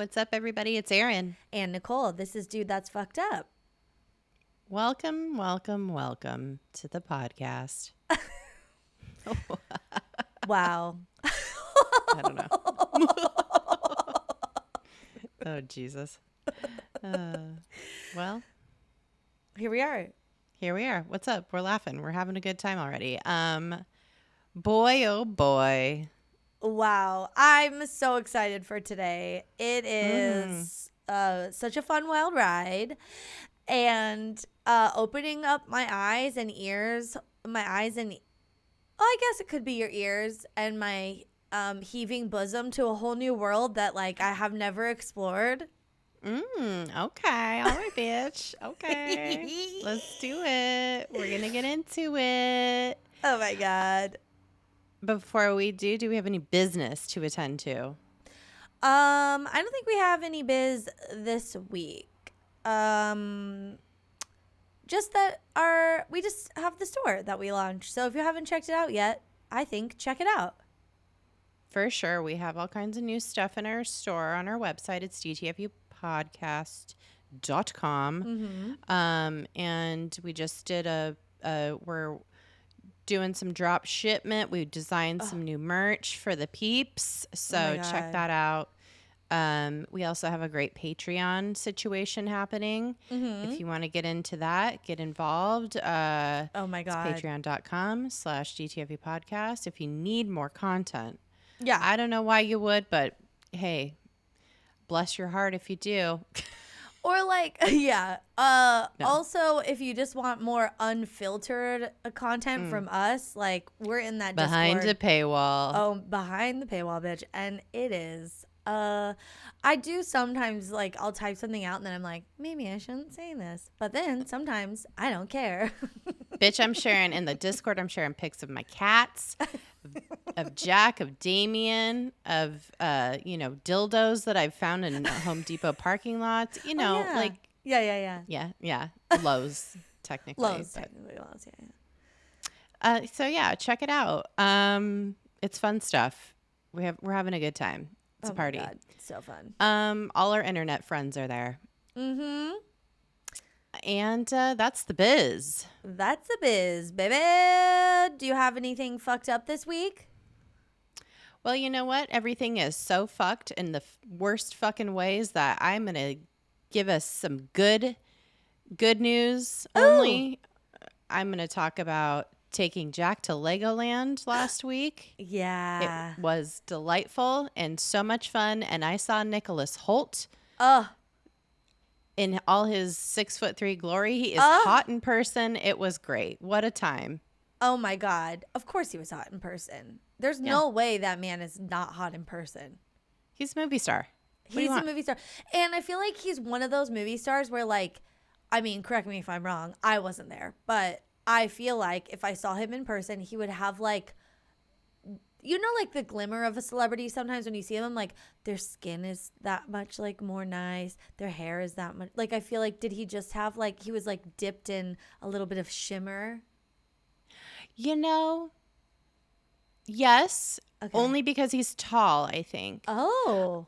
What's up, everybody? It's Erin. And Nicole. This is Dude That's Fucked Up. Welcome, welcome, welcome to the podcast. Wow. I don't know. Oh, Jesus. Well, Here we are. here we are. What's up? We're laughing. We're having a good time already. Boy, oh boy. Wow. I'm so excited for today. It is such a fun, wild ride. And opening up my eyes and ears, I guess it could be your ears, and my heaving bosom to a whole new world that, like, I have never explored. Okay. All right, bitch. Okay. Let's do it. We're going to get into it. Oh, my God. Before we do we have any business to attend to? I don't think we have any biz this week. Just that we just have the store that we launched. So if you haven't checked it out yet, I think check it out. For sure. We have all kinds of new stuff in our store on our website. It's DTFUpodcast.com. And we just did we're doing some drop shipment. We designed some new merch for the peeps. So check that out. We also have a great Patreon situation happening. If you want to get into that, get involved. Oh my God. It's patreon.com/DTFU podcast. If you need more content. Yeah. I don't know why you would, but hey, bless your heart if you do. Or like, yeah. Also, if you just want more unfiltered content from us, like, we're in that Behind Discord. the paywall. Oh, behind the paywall, bitch. And it is. I do sometimes, like, I'll type something out and then I'm like, maybe I shouldn't say this. But then sometimes I don't care. Bitch, I'm sharing in the Discord. I'm sharing pics of my cats, of Jack, of Damien, of dildos that I've found in Home Depot parking lots. Yeah. Yeah. Lowe's, technically. Lowe's. So yeah, check it out. It's fun stuff. We're having a good time. It's a party. My God. So fun. All our internet friends are there. Mm-hmm. And that's the biz. That's the biz, baby. Do you have anything fucked up this week? Well, you know what? Everything is so fucked in the worst fucking ways that I'm going to give us some good news only. I'm going to talk about taking Jack to Legoland last week. Yeah. It was delightful and so much fun. And I saw Nicholas Hoult. In all his 6'3" glory. He is hot in person. It was great. What a time. Oh my God. Of course he was hot in person. There's no way that man is not hot in person. He's a movie star. He's a movie star. And I feel like he's one of those movie stars where, like, I mean, correct me if I'm wrong. I wasn't there. But I feel like if I saw him in person, he would have, like, like the glimmer of a celebrity. Sometimes when you see them, like, their skin is that much, like, more nice. Their hair is that much. Like, I feel like, did he just have, like, he was, like, dipped in a little bit of shimmer? Yes. Okay. Only because he's tall, I think. Oh.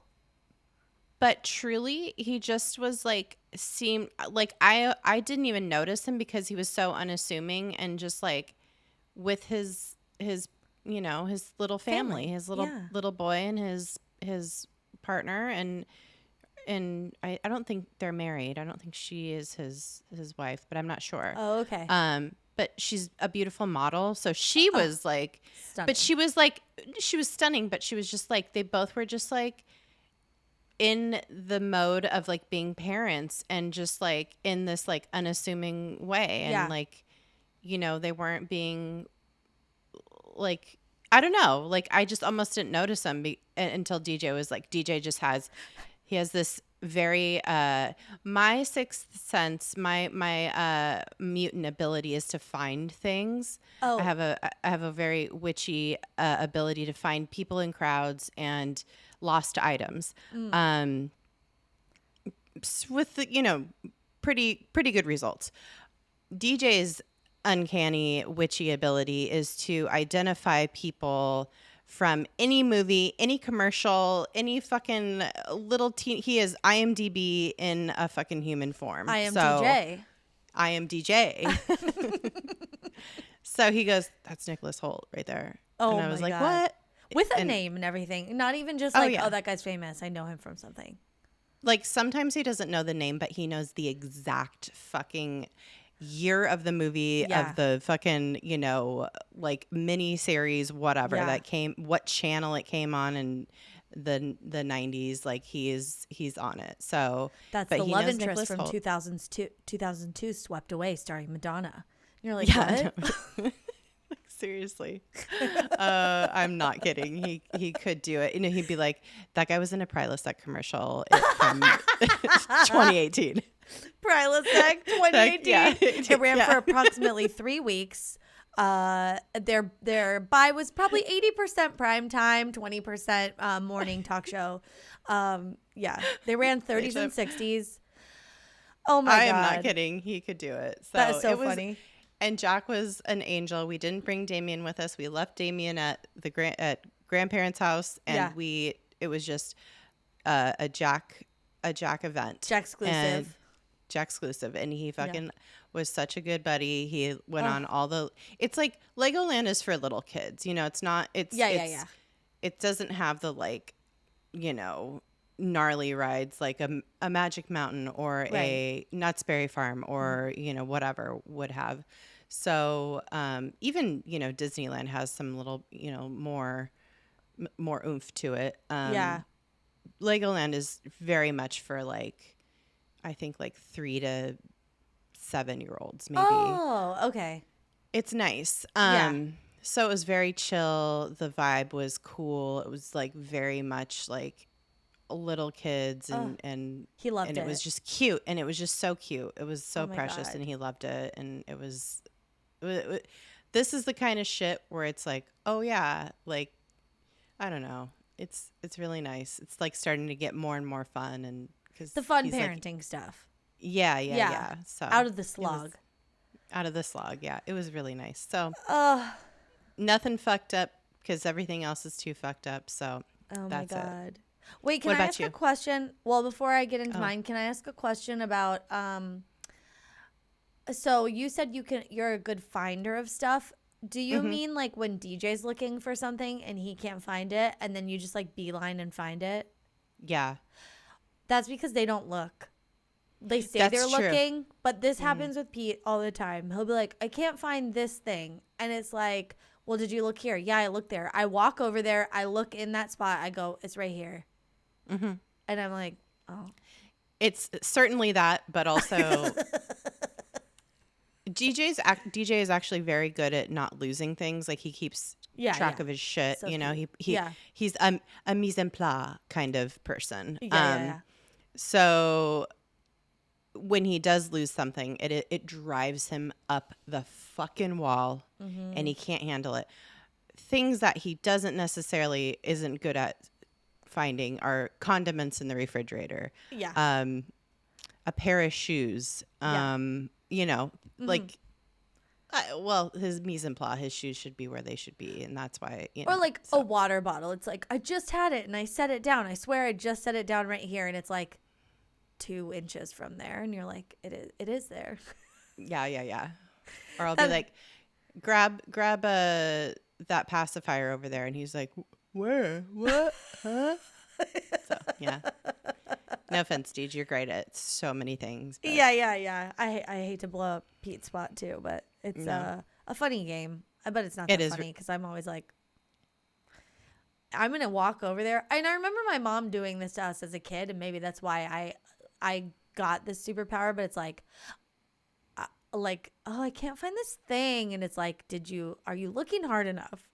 But truly, he just was, like, seemed, like, I didn't even notice him because he was so unassuming and just, like, with his his little family, his little boy and his partner, and I don't think they're married. I don't think she is his wife, but I'm not sure. Oh, okay. But she's a beautiful model, so she was like, stunning. but she was stunning, but she was just like, they both were just like in the mode of like being parents and just like in this like unassuming way, and like, they weren't being like, I don't know, like I just almost didn't notice him until DJ was like, DJ just has this very my sixth sense, my mutant ability is to find things. I have a very witchy ability to find people in crowds and lost items, with pretty good results. DJ's uncanny witchy ability is to identify people from any movie, any commercial, any fucking little teen. He is IMDb in a fucking human form. I am so, DJ. I am DJ. So he goes, that's Nicholas Hoult right there. Oh, and I was my like, God. what? With a name and everything. Not even just like, oh, that guy's famous. I know him from something. Like sometimes he doesn't know the name, but he knows the exact fucking year of the movie, of the fucking, you know, like mini series, whatever that came, what channel it came on in the 90s. Like he's on it. So that's the love interest from 2002 Swept Away, starring Madonna. You're like, what? Seriously. I'm not kidding. He could do it. You know, he'd be like, that guy was in a Prilosec commercial from 2018. Prilosec 2018. Yeah. It ran for approximately 3 weeks. Their buy was probably 80% prime time, 20% morning talk show. They ran 30s and 60s. Oh my God. I am not kidding. He could do it. So that is so funny. And Jack was an angel. We didn't bring Damien with us. We left Damien at grandparents' house, and it was just a Jack event. Jack exclusive. And he fucking was such a good buddy. He went on all the. It's like Legoland is for little kids. You know, it's not. It doesn't have the like, you know, gnarly rides like a Magic Mountain or a Knott's Berry Farm or you know whatever would have. So even you know Disneyland has some little you know more oomph to it. Legoland is very much for like I think like 3 to 7-year-olds maybe. Oh, okay. It's nice. So it was very chill. The vibe was cool. It was like very much like little kids and he loved it. And it was just cute. And it was just so cute. It was so precious. God. And he loved it. And it was this is the kind of shit where it's like, oh yeah, like I don't know. It's really nice. It's like starting to get more and more fun and because the fun parenting stuff. Yeah. So out of the slog. Yeah. It was really nice. So nothing fucked up because everything else is too fucked up. So that's it. Wait, can I ask a question? Well, before I get into mine, can I ask a question about so you said you're a good finder of stuff. Do you mean like when DJ's looking for something and he can't find it and then you just like beeline and find it? Yeah. That's because they don't look. They say they're looking, but this happens with Pete all the time. He'll be like, I can't find this thing. And it's like, well, did you look here? Yeah, I looked there. I walk over there. I look in that spot. I go, it's right here. Mm-hmm. And I'm like, oh. It's certainly that, but also DJ is actually very good at not losing things. Like he keeps track of his shit. So you know, he's a mise en place kind of person. So when he does lose something, it drives him up the fucking wall, and he can't handle it. Things that he isn't good at finding are condiments in the refrigerator. A pair of shoes. You know, like. Well, his mise en place, his shoes should be where they should be, and that's why. You know, or like a water bottle. It's like I just had it and I set it down. I swear I just set it down right here, and it's like 2 inches from there, and you're like, it is there. Yeah. Or I'll be like, grab that pacifier over there, and he's like, where? What? Huh? So yeah. No offense, dude. You're great at so many things. But. Yeah. I hate to blow up Pete's spot too, but it's a funny game. But it's not that funny because I'm always like, I'm gonna walk over there. And I remember my mom doing this to us as a kid, and maybe that's why I got this superpower. But it's like, oh, I can't find this thing, and it's like, are you looking hard enough?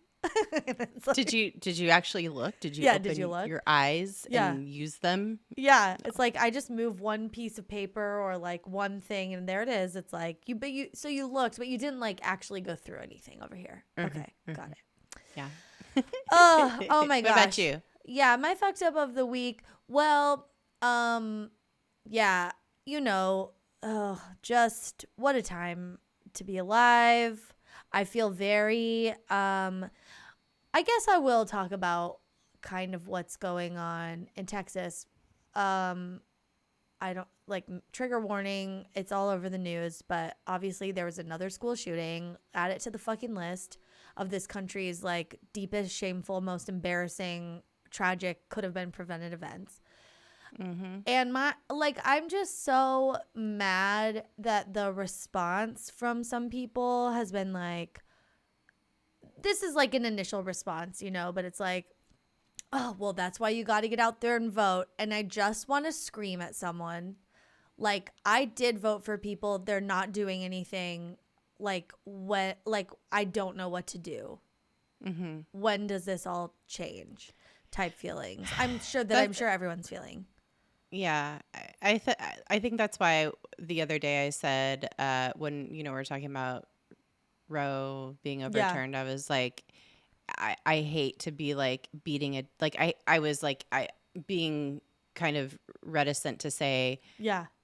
Like, did you actually look? Did you open your eyes and use them? Yeah, no. It's like I just move one piece of paper or like one thing, and there it is. It's like so you looked, but you didn't like actually go through anything over here. Okay, got it. Yeah. Oh my gosh. What about you? Yeah, my fucked up of the week. Well, yeah, you know, just what a time to be alive. I feel very I guess I will talk about kind of what's going on in Texas. I don't like trigger warning. It's all over the news, but obviously there was another school shooting. Add it to the fucking list of this country's like deepest, shameful, most embarrassing, tragic, could have been prevented events. Mm-hmm. And I'm just so mad that the response from some people has been like, this is like an initial response, but it's like, oh, well, that's why you got to get out there and vote. And I just want to scream at someone. Like, I did vote for people. They're not doing anything. Like, I don't know what to do. Mm-hmm. When does this all change? Type feelings. I'm sure everyone's feeling. Yeah, I think that's why the other day I said when we were talking about Roe being overturned, I was like, I hate to be like beating it. Like I was like being kind of reticent to say,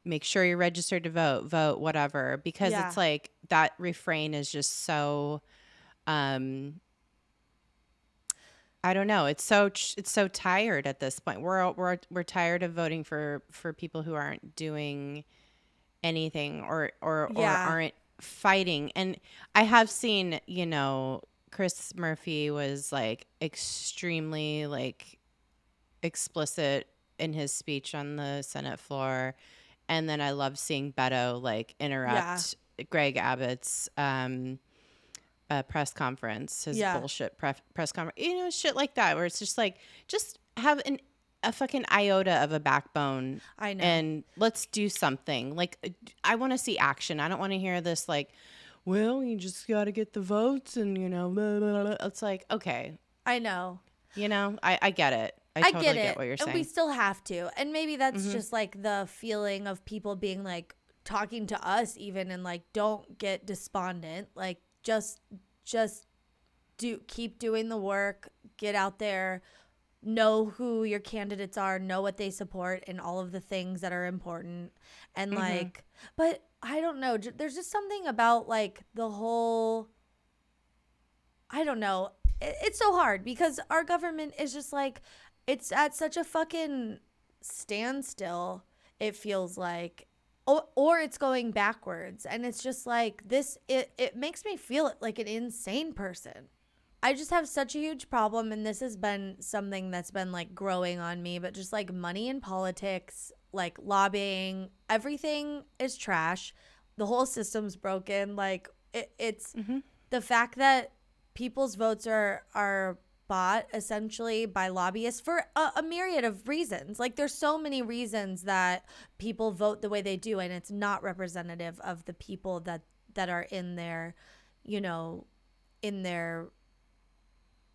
make sure you're registered to vote, whatever, because it's like that refrain is just so. I don't know. It's so tired at this point. We're tired of voting for people who aren't doing anything or aren't fighting. And I have seen, Chris Murphy was like extremely like explicit in his speech on the Senate floor. And then I love seeing Beto like interrupt Greg Abbott's press conference, his bullshit press conference, shit like that, where it's just like, just have a fucking iota of a backbone. I know. And let's do something. Like, I want to see action. I don't want to hear this like, well, you just got to get the votes and, blah, blah, blah. It's like, okay. I know. I get it. I totally get what you're saying. And we still have to. And maybe that's just like the feeling of people being like talking to us even and like, don't get despondent. Like, just keep doing the work, get out there, know who your candidates are, know what they support and all of the things that are important. And like, but I don't know, there's just something about like the whole, I don't know. It's so hard because our government is just like, it's at such a fucking standstill, it feels like. Or it's going backwards. And it's just like this, it makes me feel like an insane person. I just have such a huge problem. And this has been something that's been like growing on me. But just like money in politics, like lobbying, everything is trash. The whole system's broken. Like it's the fact that people's votes are bought essentially by lobbyists for a myriad of reasons. Like there's so many reasons that people vote the way they do, and it's not representative of the people that are in their, in their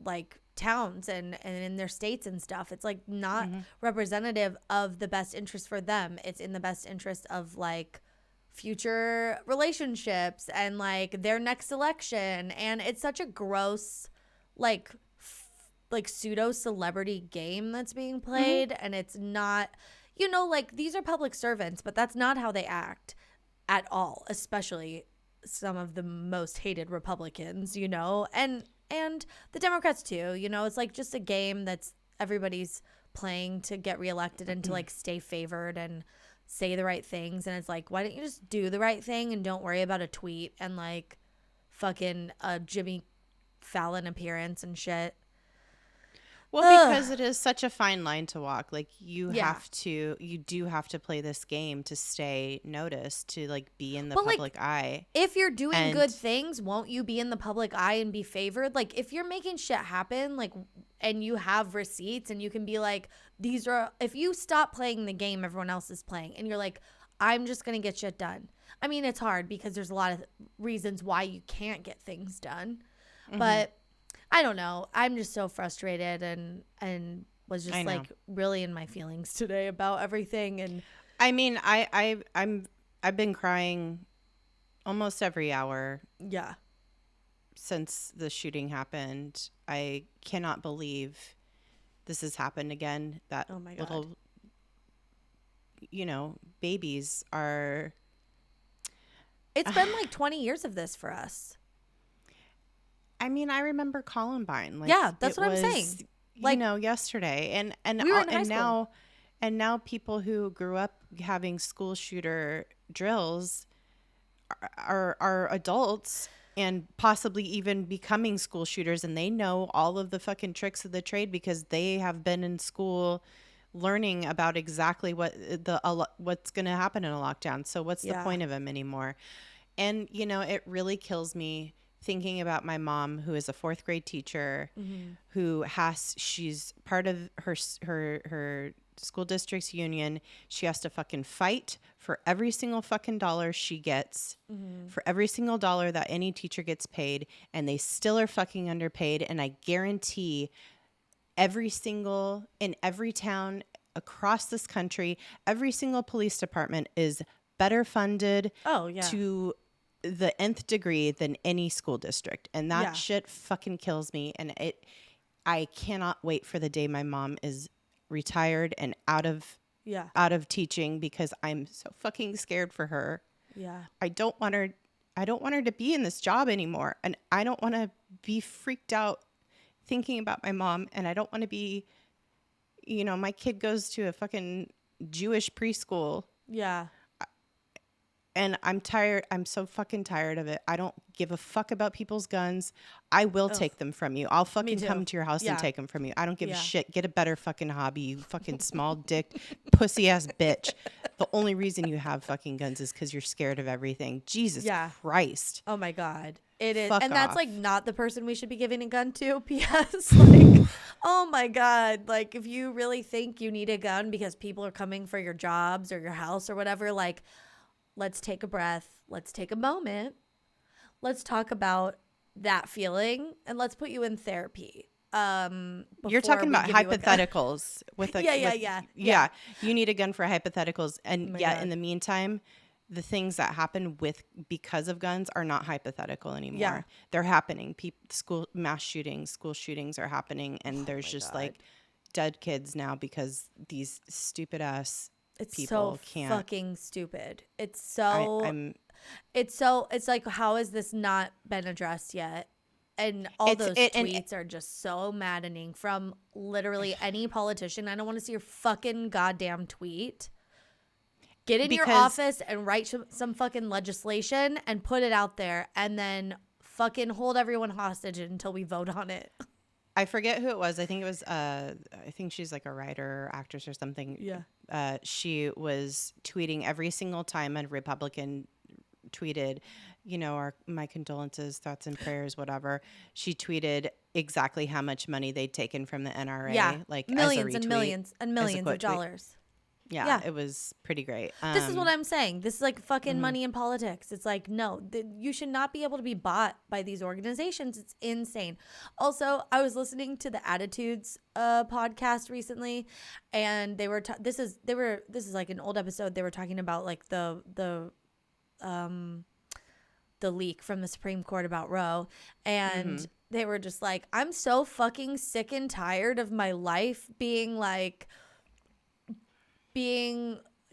like towns and in their states and stuff. It's like not representative of the best interest for them. It's in the best interest of like future relationships and like their next election. And it's such a gross like pseudo celebrity game that's being played. And it's not, like these are public servants, but that's not how they act at all, especially some of the most hated Republicans, and the Democrats too. It's like just a game that's everybody's playing to get reelected and to like stay favored and say the right things. And it's like, why don't you just do the right thing and don't worry about a tweet and like fucking a Jimmy Fallon appearance and shit. Well, because it is such a fine line to walk. Like you do have to play this game to stay noticed, to like be in the public eye. If you're doing good things, won't you be in the public eye and be favored? Like if you're making shit happen, like, and you have receipts and you can be like, if you stop playing the game everyone else is playing and you're like, I'm just going to get shit done. I mean, it's hard because there's a lot of reasons why you can't get things done, but I don't know. I'm just so frustrated and was just like really in my feelings today about everything. And I mean, I've been crying almost every hour. Yeah. Since the shooting happened. I cannot believe this has happened again. That little, babies are. It's been like 20 years of this for us. I mean, I remember Columbine. Like, yeah, that's what I'm saying. Like, yesterday, and we were in high school. now people who grew up having school shooter drills are adults and possibly even becoming school shooters, and they know all of the fucking tricks of the trade because they have been in school learning about exactly what's going to happen in a lockdown. So what's the point of them anymore? And it really kills me thinking about my mom, who is a 4th grade teacher, she's part of her school district's union. She has to fucking fight for every single fucking dollar she gets, for every single dollar that any teacher gets paid, and they still are fucking underpaid. And I guarantee in every town across this country, every single police department is better funded to the nth degree than any school district. And that shit fucking kills me. And I cannot wait for the day my mom is retired and out of teaching, because I'm so fucking scared for her. Yeah. I don't want her to be in this job anymore. And I don't want to be freaked out thinking about my mom. And I don't want to be, my kid goes to a fucking Jewish preschool. Yeah. And I'm tired. I'm so fucking tired of it. I don't give a fuck about people's guns. I will take them from you. I'll fucking come to your house and take them from you. I don't give a shit. Get a better fucking hobby, you fucking small dick, pussy ass bitch. The only reason you have fucking guns is because you're scared of everything. Jesus Christ. Oh my God. It is. Fuck and that's off. like not the person we should be giving a gun to. P.S. Like, oh my God. Like, if you really think you need a gun because people are coming for your jobs or your house or whatever, like, let's take a breath. Let's take a moment. Let's talk about that feeling, and let's put you in therapy. You're talking about hypotheticals with a yeah. You need a gun for hypotheticals, and in the meantime, the things that happen because of guns are not hypothetical anymore. Yeah. They're happening. Mass shootings, school shootings are happening, and there's just like dead kids now because these stupid ass. It's so fucking stupid. It's so it's like, how has this not been addressed yet? And all those tweets are just so maddening from literally any politician. I don't want to see your fucking goddamn tweet. Get in your office and write some fucking legislation and put it out there, and then fucking hold everyone hostage until we vote on it. I forget who it was. I think it was I think she's like a writer or actress or something. Yeah. She was tweeting every single time a Republican tweeted, my condolences, thoughts and prayers, whatever. She tweeted exactly how much money they'd taken from the NRA. Yeah. Like millions and millions and millions of dollars. Yeah, it was pretty great. This is what I'm saying. This is like fucking money in politics. It's like, no, you should not be able to be bought by these organizations. It's insane. Also, I was listening to the Attitudes podcast recently, and they were this is like an old episode. They were talking about like the leak from the Supreme Court about Roe, and they were just like, I'm so fucking sick and tired of my life being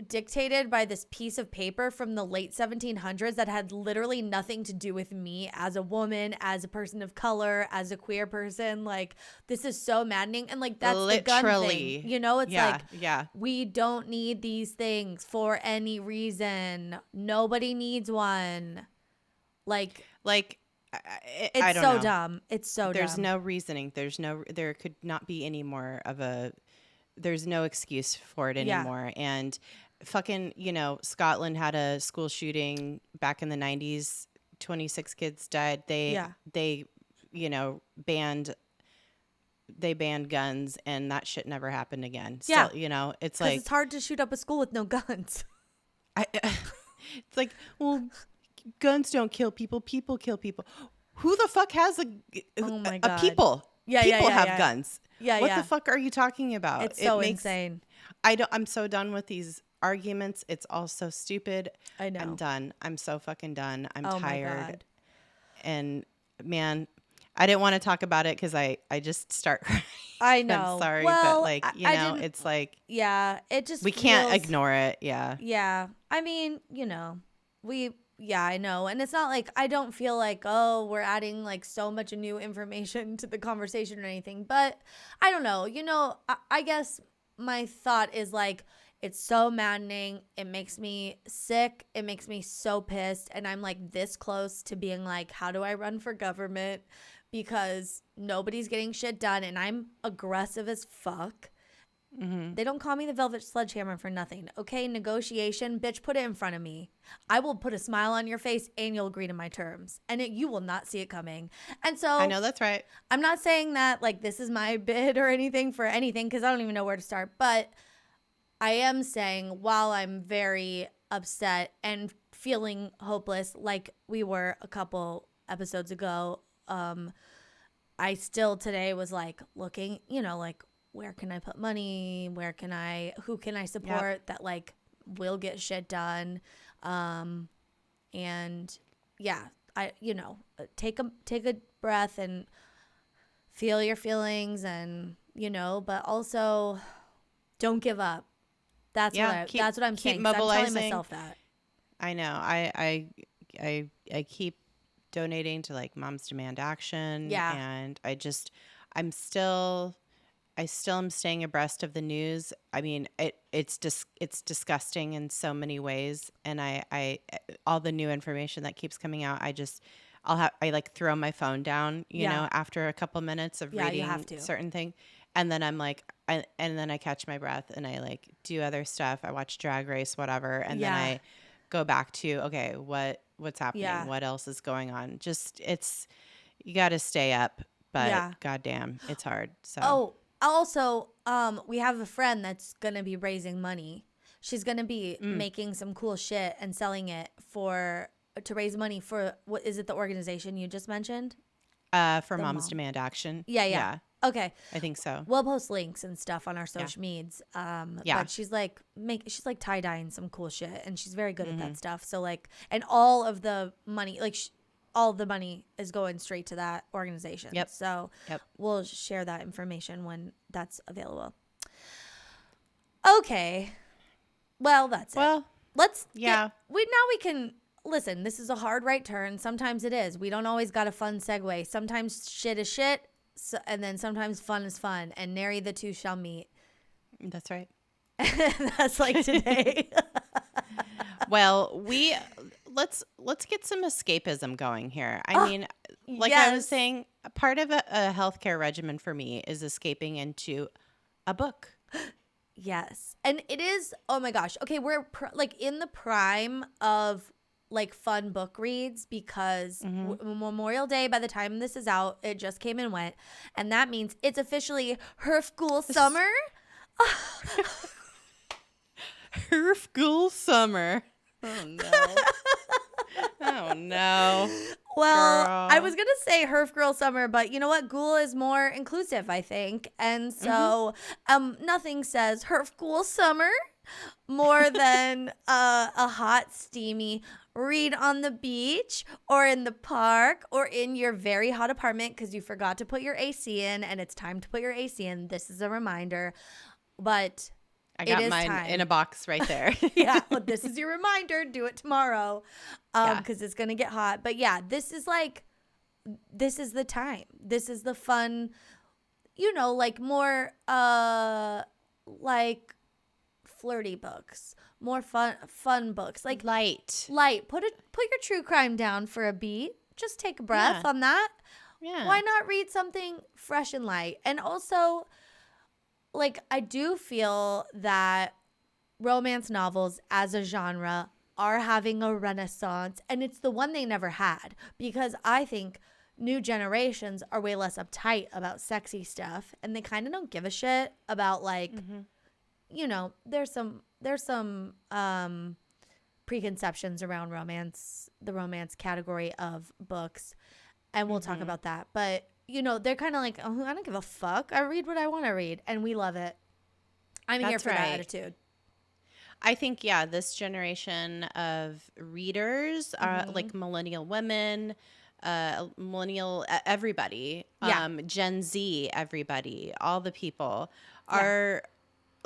dictated by this piece of paper from the late 1700s that had literally nothing to do with me as a woman, as a person of color, as a queer person. Like, this is so maddening. And like, that's literally the gun thing. It's like, we don't need these things for any reason. Nobody needs one. Like it's I don't so know. dumb. It's so dumb. There's no reasoning. There could not be any more of there's no excuse for it anymore. Yeah. And fucking, Scotland had a school shooting back in the 90s. 26 kids died. They banned guns, and that shit never happened again. Still, it's like, it's hard to shoot up a school with no guns. It's like, well, guns don't kill people. People kill people. Who the fuck has a people? People have guns. What the fuck are you talking about? It's so insane. I'm so done with these arguments. It's all so stupid. I know. I'm done. I'm so fucking done. I'm tired. My God. And man, I didn't want to talk about it because I just start crying. I know. I'm sorry, well, but like, it's like, it just we can't ignore it. Yeah. Yeah. I mean, Yeah, I know. And it's not like I don't feel like, oh, we're adding like so much new information to the conversation or anything. But I don't know. I guess my thought is like, it's so maddening. It makes me sick. It makes me so pissed. And I'm like this close to being like, how do I run for government? Because nobody's getting shit done. And I'm aggressive as fuck. Mm-hmm. They don't call me the Velvet Sledgehammer for nothing. Okay, negotiation, bitch, put it in front of me. I will put a smile on your face and you'll agree to my terms. And you will not see it coming. And so I know that's right. I'm not saying that like this is my bid or anything for anything because I don't even know where to start. But I am saying while I'm very upset and feeling hopeless like we were a couple episodes ago, I still today was like looking, like, where can I put money? Who can I support that like will get shit done? And yeah, take a breath and feel your feelings and, but also don't give up. That's what I'm saying. I'm telling myself that. I know. I keep donating to like Moms Demand Action. Yeah. And I'm still am staying abreast of the news. I mean, it's disgusting in so many ways, and I all the new information that keeps coming out, I like throw my phone down, you know, after a couple minutes of reading certain thing, and then I'm like, and then I catch my breath and I like do other stuff. I watch Drag Race, whatever, and then I go back to okay, what's happening? Yeah. What else is going on? You got to stay up, but goddamn, it's hard. So. Oh. Also, we have a friend that's going to be raising money. She's going to be making some cool shit and selling it to raise money for, what is it, the organization you just mentioned? For Moms Demand Action. Yeah. Okay. I think so. We'll post links and stuff on our social medias. But she's like tie-dyeing some cool shit and she's very good at that stuff. So like, and all of the money, like all the money is going straight to that organization. Yep. So we'll share that information when that's available. Okay. Well, that's it. Let's we can listen. This is a hard right turn. Sometimes it is. We don't always got a fun segue. Sometimes shit is shit, and then sometimes fun is fun, and nary the two shall meet. That's right. That's like today. Well, let's get some escapism going here. I mean, like I was saying, a part of a healthcare regimen for me is escaping into a book. Yes. And it is, oh my gosh. Okay, we're like in the prime of like fun book reads because Memorial Day, by the time this is out, it just came and went. And that means it's officially Herfgul summer. Herfgul summer. Oh, no. Oh, no. Well, Girl. I was going to say Herf Girl Summer, but you know what? Ghoul is more inclusive, I think. And so nothing says Herf Ghoul Summer more than a hot, steamy read on the beach or in the park or in your very hot apartment because you forgot to put your AC in and it's time to put your AC in. This is a reminder. But I got mine in a box right there. Yeah, well, this is your reminder. Do it tomorrow because it's going to get hot. But yeah, this is the time. This is the fun, like more like flirty books, more fun books. Like light. Put your true crime down for a beat. Just take a breath on that. Yeah. Why not read something fresh and light? And also, like, I do feel that romance novels as a genre are having a renaissance, and it's the one they never had because I think new generations are way less uptight about sexy stuff, and they kind of don't give a shit about like, there's some preconceptions around romance, the romance category of books, and we'll talk about that, but. They're kind of like, oh, I don't give a fuck. I read what I want to read, and we love it. I'm here for that attitude. I think, this generation of readers are like millennial women, millennial everybody, Gen Z everybody, all the people are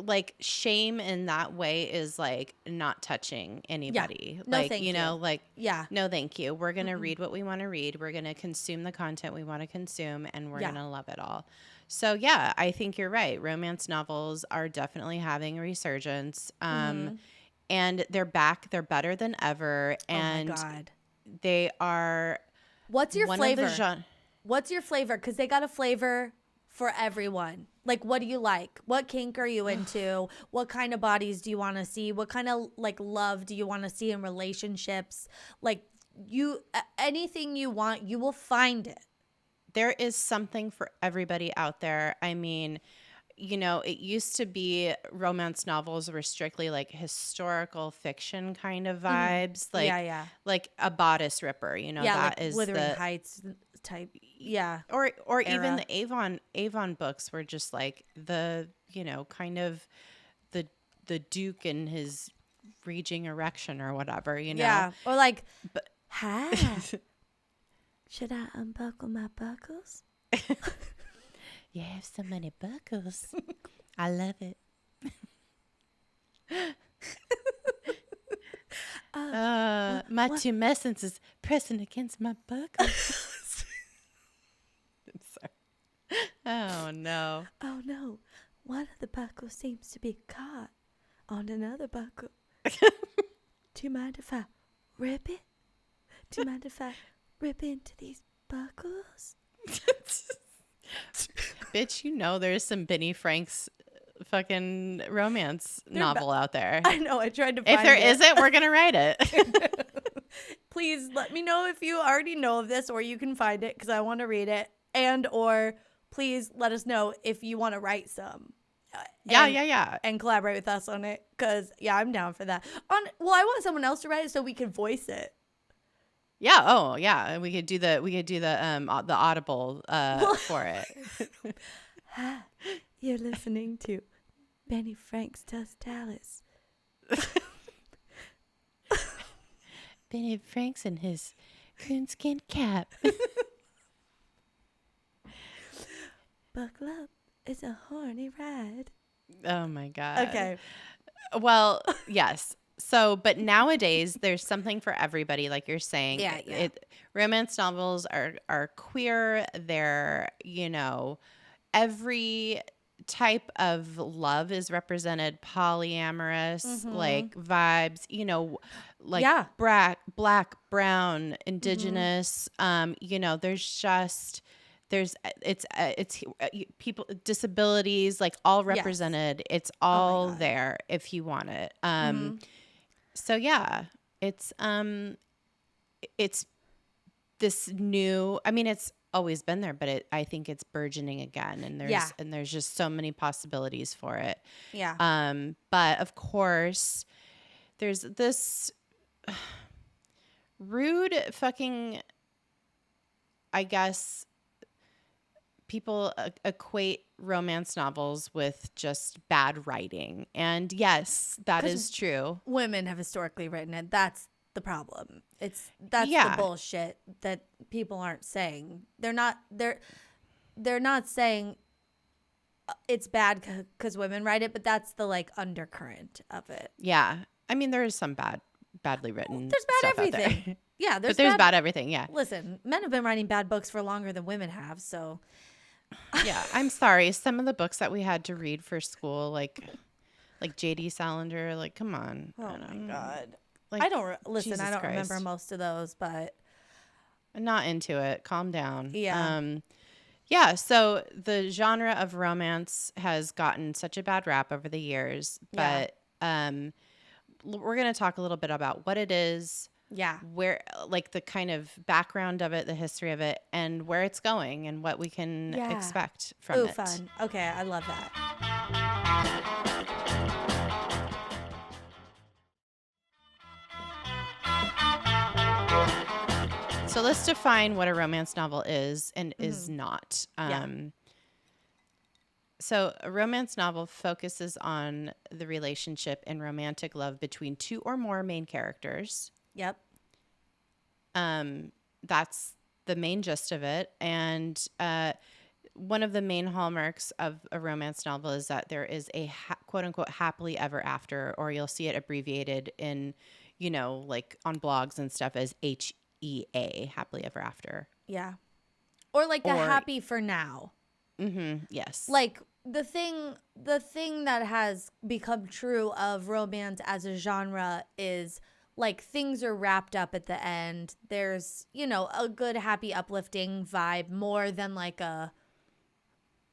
like shame in that way is like not touching anybody. No, like, thank you know, you. like, Yeah. no, thank you. We're going to read what we want to read. We're going to consume the content we want to consume, and we're going to love it all. So yeah, I think you're right. Romance novels are definitely having a resurgence. And they're back. They're better than ever. And oh my God. they are What's your one flavor? of the What's your flavor? Because they got a flavor for everyone. Like, what do you like? What kink are you into? What kind of bodies do you want to see? What kind of like love do you want to see in relationships? Like, anything you want, you will find it. There is something for everybody out there. I mean, you know, it used to be romance novels were strictly like historical fiction kind of vibes, like like a bodice ripper. You know, that like is Wuthering Heights type. Yeah, or even era. the Avon books were just like the, you know, kind of the Duke and his raging erection or whatever. You know, Yeah, or like, but hi, should I unbuckle my buckles? you have so many buckles. I love it. My tumescence is pressing against my buckles. I'm sorry. Oh no. Oh no, one of the buckles seems to be caught on another buckle. Do you mind if I rip it? Do you mind if I rip into these buckles? Bitch, you know there's some Benny Frank's fucking romance novel out there. I know, I tried to find it. If there isn't, we're going to write it. Please let me know if you already know of this or you can find it because I want to read it. And or please let us know if you want to write some. Yeah. And collaborate with us on it because, yeah, I'm down for that. Well, I want someone else to write it so we can voice it. Yeah. Oh, yeah. We could do the audible for it. Hi, you're listening to Benny Frank's Does Dallas. Benny Frank's in his coonskin cap. Buckle up. It's a horny ride. Oh my God. Okay. Well, yes. So, but nowadays there's something for everybody, like you're saying. Yeah. Romance novels are queer. They're, you know, every type of love is represented, polyamorous, like vibes, you know, like black, brown, indigenous. You know, it's people, disabilities, like all represented. Yes. It's all there if you want it. So yeah, it's this new, I mean, it's always been there, but I think it's burgeoning again, and there's just so many possibilities for it. Yeah. But of course, there's this rude fucking, I guess, people equate romance novels with just bad writing. And yes, that is true. Women have historically written it. That's the problem. That's the bullshit that people aren't saying. They're not saying it's bad because women write it, but that's the like undercurrent of it. Yeah. I mean, there is some badly written there's bad stuff everything. Out there. Yeah, there's bad everything. Yeah. Listen, men have been writing bad books for longer than women have, so yeah, I'm sorry. Some of the books that we had to read for school, like J.D. Salinger, like, come on. Oh my God. Like, I don't Jesus I don't Christ. remember most of those, but I'm not into it. Calm down. Yeah. Yeah, so the genre of romance has gotten such a bad rap over the years, but we're going to talk a little bit about what it is. Yeah. Where, like, the kind of background of it, the history of it, and where it's going and what we can expect from it. Fun. Okay, I love that. So let's define what a romance novel is and is not. So a romance novel focuses on the relationship and romantic love between two or more main characters. Yep. That's the main gist of it. And one of the main hallmarks of a romance novel is that there is a quote unquote happily ever after, or you'll see it abbreviated in, like on blogs and stuff as HEA, happily ever after. Yeah. Or like the Or, happy for now. Yes. Like the thing that has become true of romance as a genre is like things are wrapped up at the end. There's, a good, happy, uplifting vibe more than like a,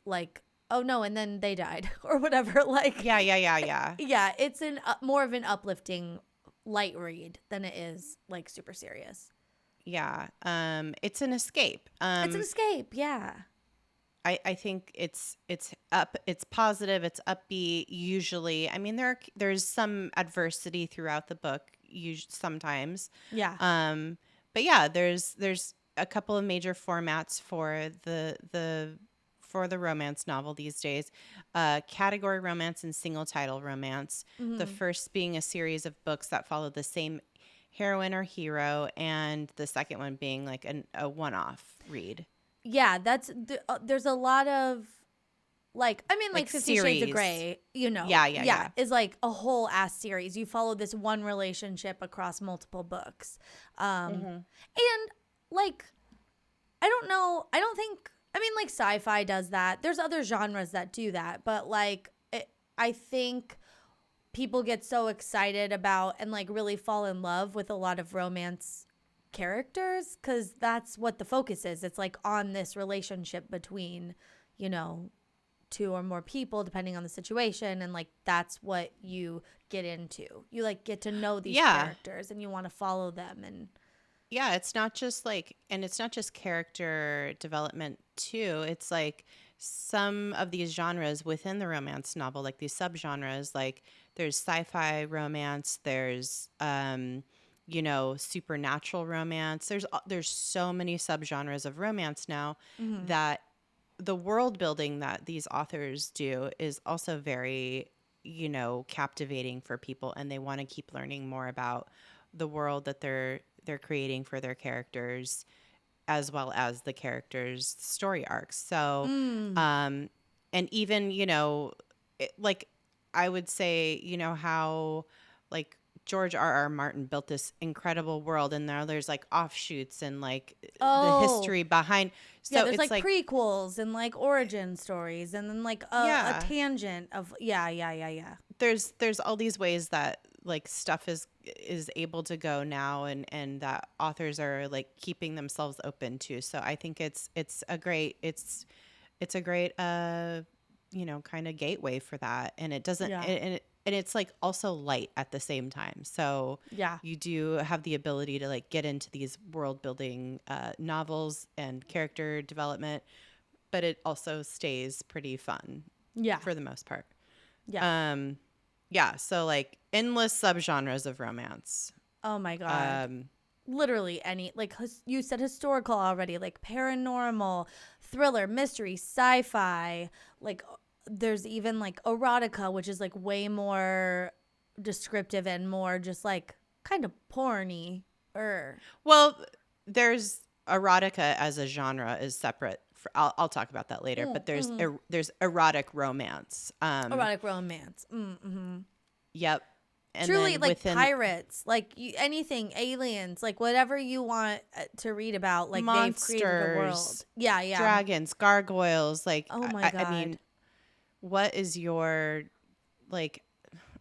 like, oh no, and then they died or whatever. Like, yeah. Yeah, it's more of an uplifting light read than it is like super serious. Yeah. It's an escape. It's an escape. Yeah. I think it's positive, it's upbeat usually. I mean, there's some adversity throughout the book sometimes. Yeah. But yeah, there's a couple of major formats for the romance novel these days. Category romance and single title romance. Mm-hmm. The first being a series of books that follow the same heroine or hero, and the second one being like a one-off read. Yeah, there's a lot of like 50 Shades of Grey, Yeah. is like a whole ass series. You follow this one relationship across multiple books. And like I don't think like sci-fi does that. There's other genres that do that, but like I think people get so excited about and like really fall in love with a lot of romance characters because that's what the focus is. It's like on this relationship between two or more people depending on the situation, and like that's what you get into. You like get to know these characters and you want to follow them. And it's not just character development too. It's like some of these genres within the romance novel, like these subgenres, like there's sci-fi romance, there's supernatural romance. There's so many subgenres of romance now that the world building that these authors do is also very, captivating for people, and they want to keep learning more about the world that they're creating for their characters, as well as the characters' story arcs. So, and even, like I would say, how like George R.R. Martin built this incredible world, and now there's like offshoots and like the history behind. So there's it's like prequels and like origin stories, and then like a tangent of There's all these ways that like stuff is able to go now, and that authors are like keeping themselves open to. So I think it's a great kind of gateway for that, and it doesn't and it's like also light at the same time. So you do have the ability to like get into these world building novels and character development, but it also stays pretty fun for the most part. So like endless subgenres of romance. Oh my god. Literally any, like you said, historical already, like paranormal, thriller, mystery, sci-fi, like there's even like erotica, which is like way more descriptive and more just like kind of porny. Well, there's erotica as a genre is separate. I'll talk about that later. But there's erotic romance. Erotic romance. Yep. And truly, like pirates, like anything, aliens, like whatever you want to read about, like monsters, they've created the world. Yeah. Dragons, gargoyles, like oh my god. I mean, what is your like?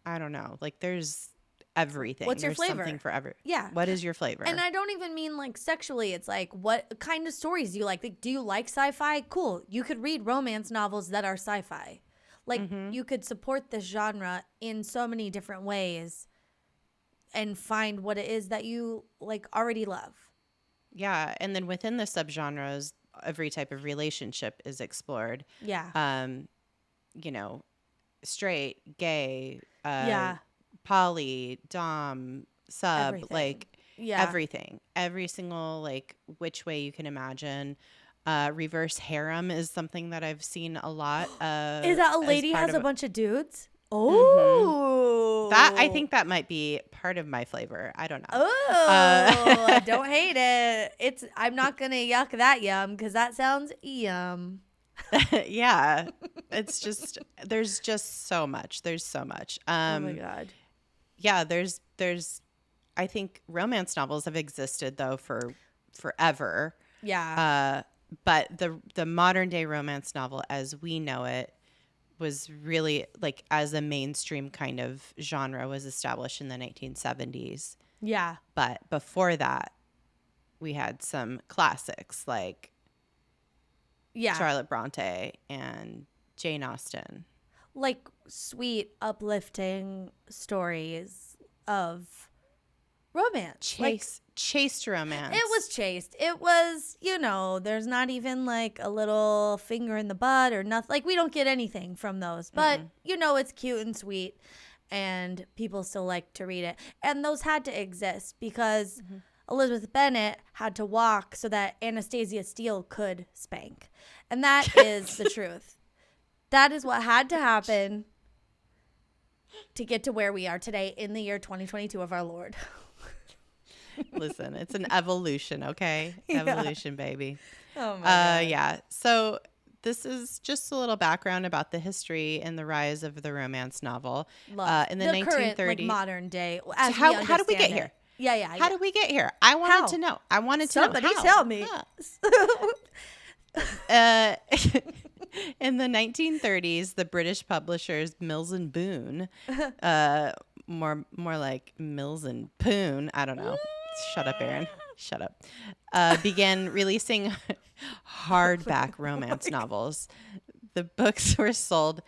I don't know. Like there's everything. What's your there's flavor? Something for every. Yeah. What is your flavor? And I don't even mean like sexually. It's like what kind of stories do you like? Like, do you like sci-fi? Cool. You could read romance novels that are sci-fi. Like you could support this genre in so many different ways and find what it is that you like already love. Yeah. And then within the subgenres, every type of relationship is explored. Yeah. Straight, gay, poly, dom, sub, everything. like everything. Every single like which way you can imagine. Reverse harem is something that I've seen a lot. Is that a lady has a bunch of dudes? Oh, that I think that might be part of my flavor. I don't know. Oh, I don't hate it. I'm not gonna yuck that yum because that sounds yum. Yeah. It's just, there's just so much. There's so much. Oh my God. Yeah, I think romance novels have existed though for forever. Yeah. But the modern day romance novel as we know it was really like as a mainstream kind of genre was established in the 1970s. Yeah. But before that, we had some classics like Charlotte Bronte and Jane Austen. Like sweet, uplifting stories of romance. Chaste romance. It was chaste. It was, there's not even like a little finger in the butt or nothing. Like we don't get anything from those. But, it's cute and sweet and people still like to read it. And those had to exist because Elizabeth Bennet had to walk so that Anastasia Steele could spank. And that is the truth. That is what had to happen to get to where we are today in the year 2022 of our Lord. Listen, it's an evolution, okay? Yeah. Evolution, baby. Oh my God. Yeah. So this is just a little background about the history and the rise of the romance novel in the 1930s. Current, like, modern day. So how did we get here? Yeah. How did we get here? I wanted to know. Somebody tell me. In the 1930s, the British publishers Mills and Boon, more like Mills and Poon, I don't know. Shut up, Erin. Shut up. Began releasing hardback romance novels. The books were sold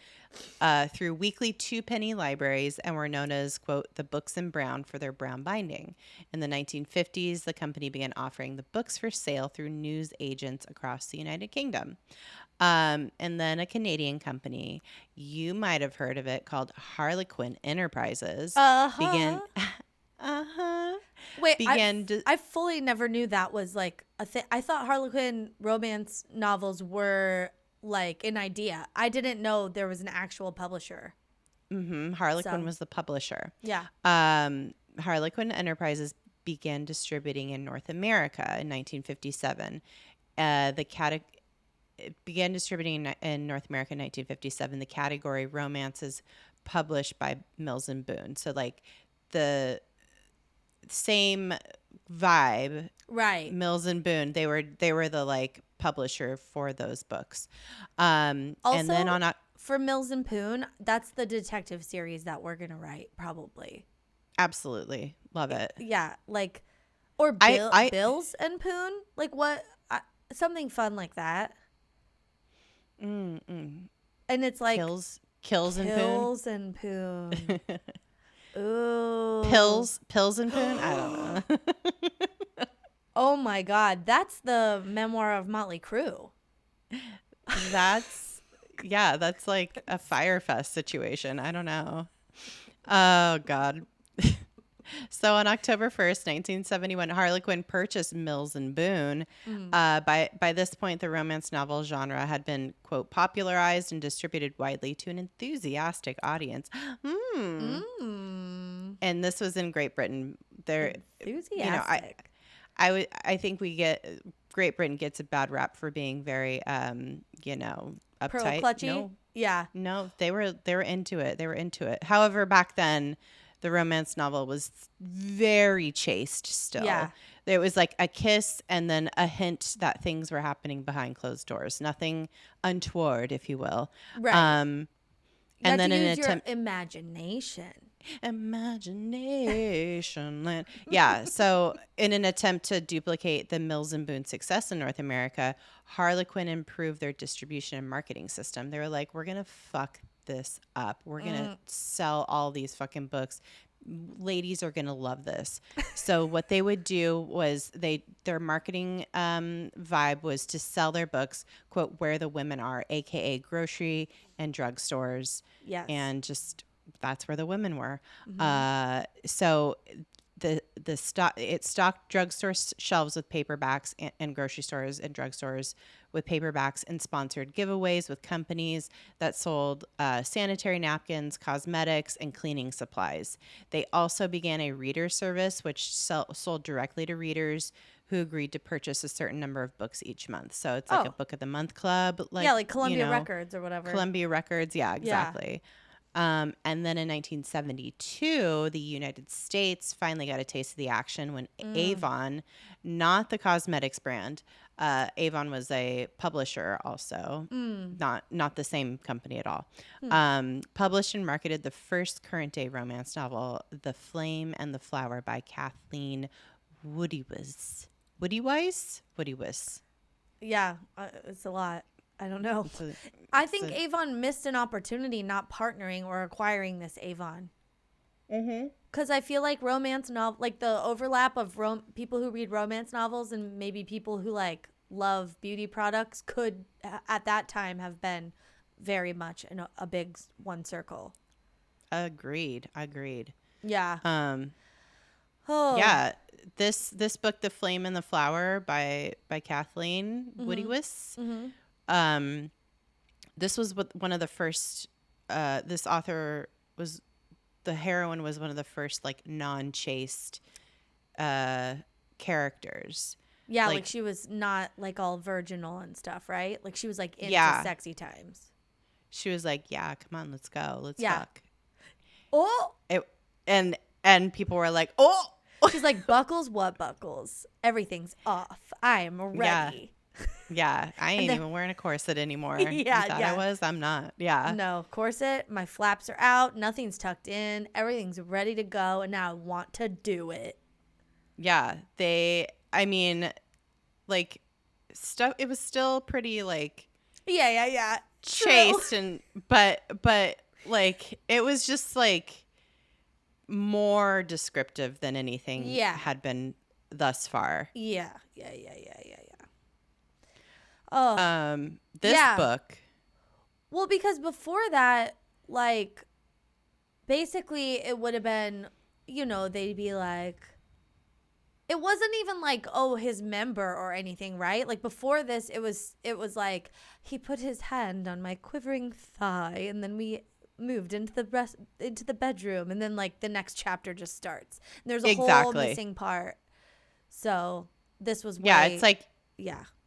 through weekly 2-penny libraries and were known as, quote, the books in brown for their brown binding. In the 1950s, the company began offering the books for sale through news agents across the United Kingdom. And then a Canadian company, you might have heard of it, called Harlequin Enterprises. Began. Wait, I fully never knew that was like a thing. I thought Harlequin romance novels were like an idea. I didn't know there was an actual publisher. Harlequin was the publisher. Yeah. Harlequin Enterprises began distributing in North America in 1957. It began distributing in North America in 1957. The category romance is published by Mills and Boon. So like the same vibe, right? Mills and Boon. They were the like publisher for those books. Also, and then for Mills and Boon, that's the detective series that we're gonna write probably. Absolutely, love it. Yeah, like or Bills and Poon, like what? Something fun like that. And it's like kills and Poon. Ooh. Pills and Poon? I don't know. Oh my God. That's the memoir of Motley Crue. That's like a Firefest situation. I don't know. Oh God. So on October 1st, 1971, Harlequin purchased Mills and Boon. By this point, the romance novel genre had been, quote, popularized and distributed widely to an enthusiastic audience. And this was in Great Britain. They're enthusiastic. I think Great Britain gets a bad rap for being very uptight. Pearl clutchy? No. Yeah. No, they were into it. They were into it. However, back then the romance novel was very chaste still. Yeah. There was like a kiss and then a hint that things were happening behind closed doors. Nothing untoward, if you will. Right. And then an attempt imagination. Imagination. Yeah. So in an attempt to duplicate the Mills and Boon success in North America, Harlequin improved their distribution and marketing system. They were like, we're going to fuck this up. We're going to sell all these fucking books. Ladies are going to love this. So what they would do was their marketing vibe was to sell their books, quote, where the women are, AKA grocery and drugstores. Yes. And just that's where the women were. So it stocked drugstore shelves with paperbacks and grocery stores and drugstores with paperbacks and sponsored giveaways with companies that sold sanitary napkins, cosmetics, and cleaning supplies. They also began a reader service, which sold directly to readers who agreed to purchase a certain number of books each month. So it's like a book of the month club. Like, yeah, like Columbia Records or whatever. Columbia Records. Yeah, exactly. Yeah. And then in 1972, the United States finally got a taste of the action when Avon, not the cosmetics brand, Avon was a publisher also, not the same company at all, published and marketed the first current day romance novel, The Flame and the Flower by Kathleen Woodiwiss. Yeah, it's a lot. I don't know. I think Avon missed an opportunity not partnering or acquiring this Avon. Because I feel like romance novel, like the overlap of people who read romance novels and maybe people who like love beauty products could at that time have been very much in a big one circle. Agreed. Yeah. Yeah. This book, The Flame and the Flower by Kathleen Woodiwiss. This was one of the first. This author was the heroine was one of the first like non-chaste characters. Yeah, like she was not like all virginal and stuff, right? Like she was like into sexy times. She was like, "Yeah, come on, let's go, let's fuck." Oh, and people were like, "Oh." She's like, "Buckles, what buckles? Everything's off. I am ready." Yeah, I ain't even wearing a corset anymore. Yeah, you thought I was. I'm not. Yeah. No corset. My flaps are out. Nothing's tucked in. Everything's ready to go, and now I want to do it. Yeah, I mean, like, stuff. It was still pretty like. Yeah. Chaste but like it was just like more descriptive than anything had been thus far. Yeah. Oh. This book. Well, because before that, like, basically it would have been, they'd be like, it wasn't even like, oh, his member or anything, right? Like before this, it was like he put his hand on my quivering thigh, and then we moved into the bedroom, and then like the next chapter just starts. And there's a whole missing part. So this was it's like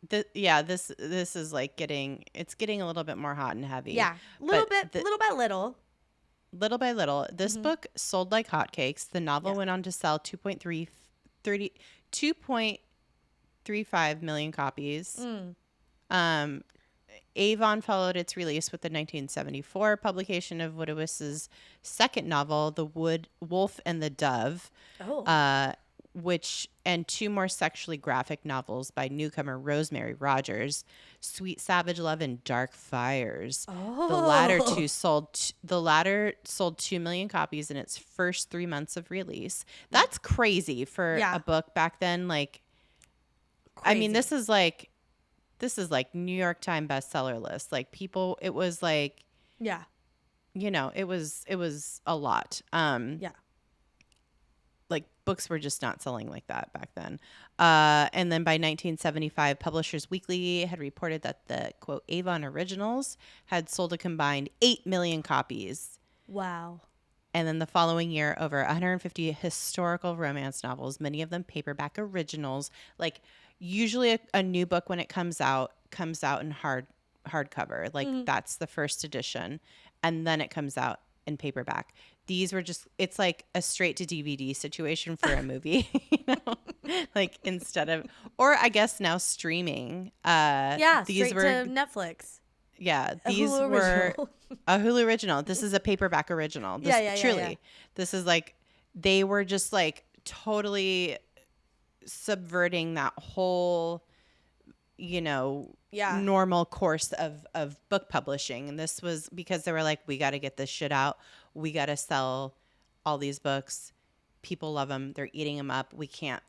this is like getting a little bit more hot and heavy. Yeah, little by little. Little by little, this book sold like hotcakes. The novel went on to sell 2.35 million copies. Avon followed its release with the 1974 publication of Woodowiss's second novel, The Wolf and the Dove, and two more sexually graphic novels by newcomer Rosemary Rogers, Sweet Savage Love and Dark Fires. The latter sold 2 million copies in its first 3 months of release. That's crazy for a book back then. Like, crazy. I mean, this is like New York Times bestseller list. Like people, it was like, it was a lot. Like books were just not selling like that back then. And then by 1975, Publishers Weekly had reported that the, quote, Avon Originals had sold a combined 8 million copies. Wow. And then the following year, over 150 historical romance novels, many of them paperback originals. Like usually a new book when it comes out in hardcover. Like that's the first edition. And then it comes out in paperback. These were it's like a straight to DVD situation for a movie, like instead of, or I guess now streaming. These straight to Netflix. Yeah, these were a Hulu original. This is a paperback original. Truly. This is like, they were just like totally subverting that whole, normal course of book publishing. And this was because they were like, we got to get this shit out. We got to sell all these books. People love them. They're eating them up. We can't,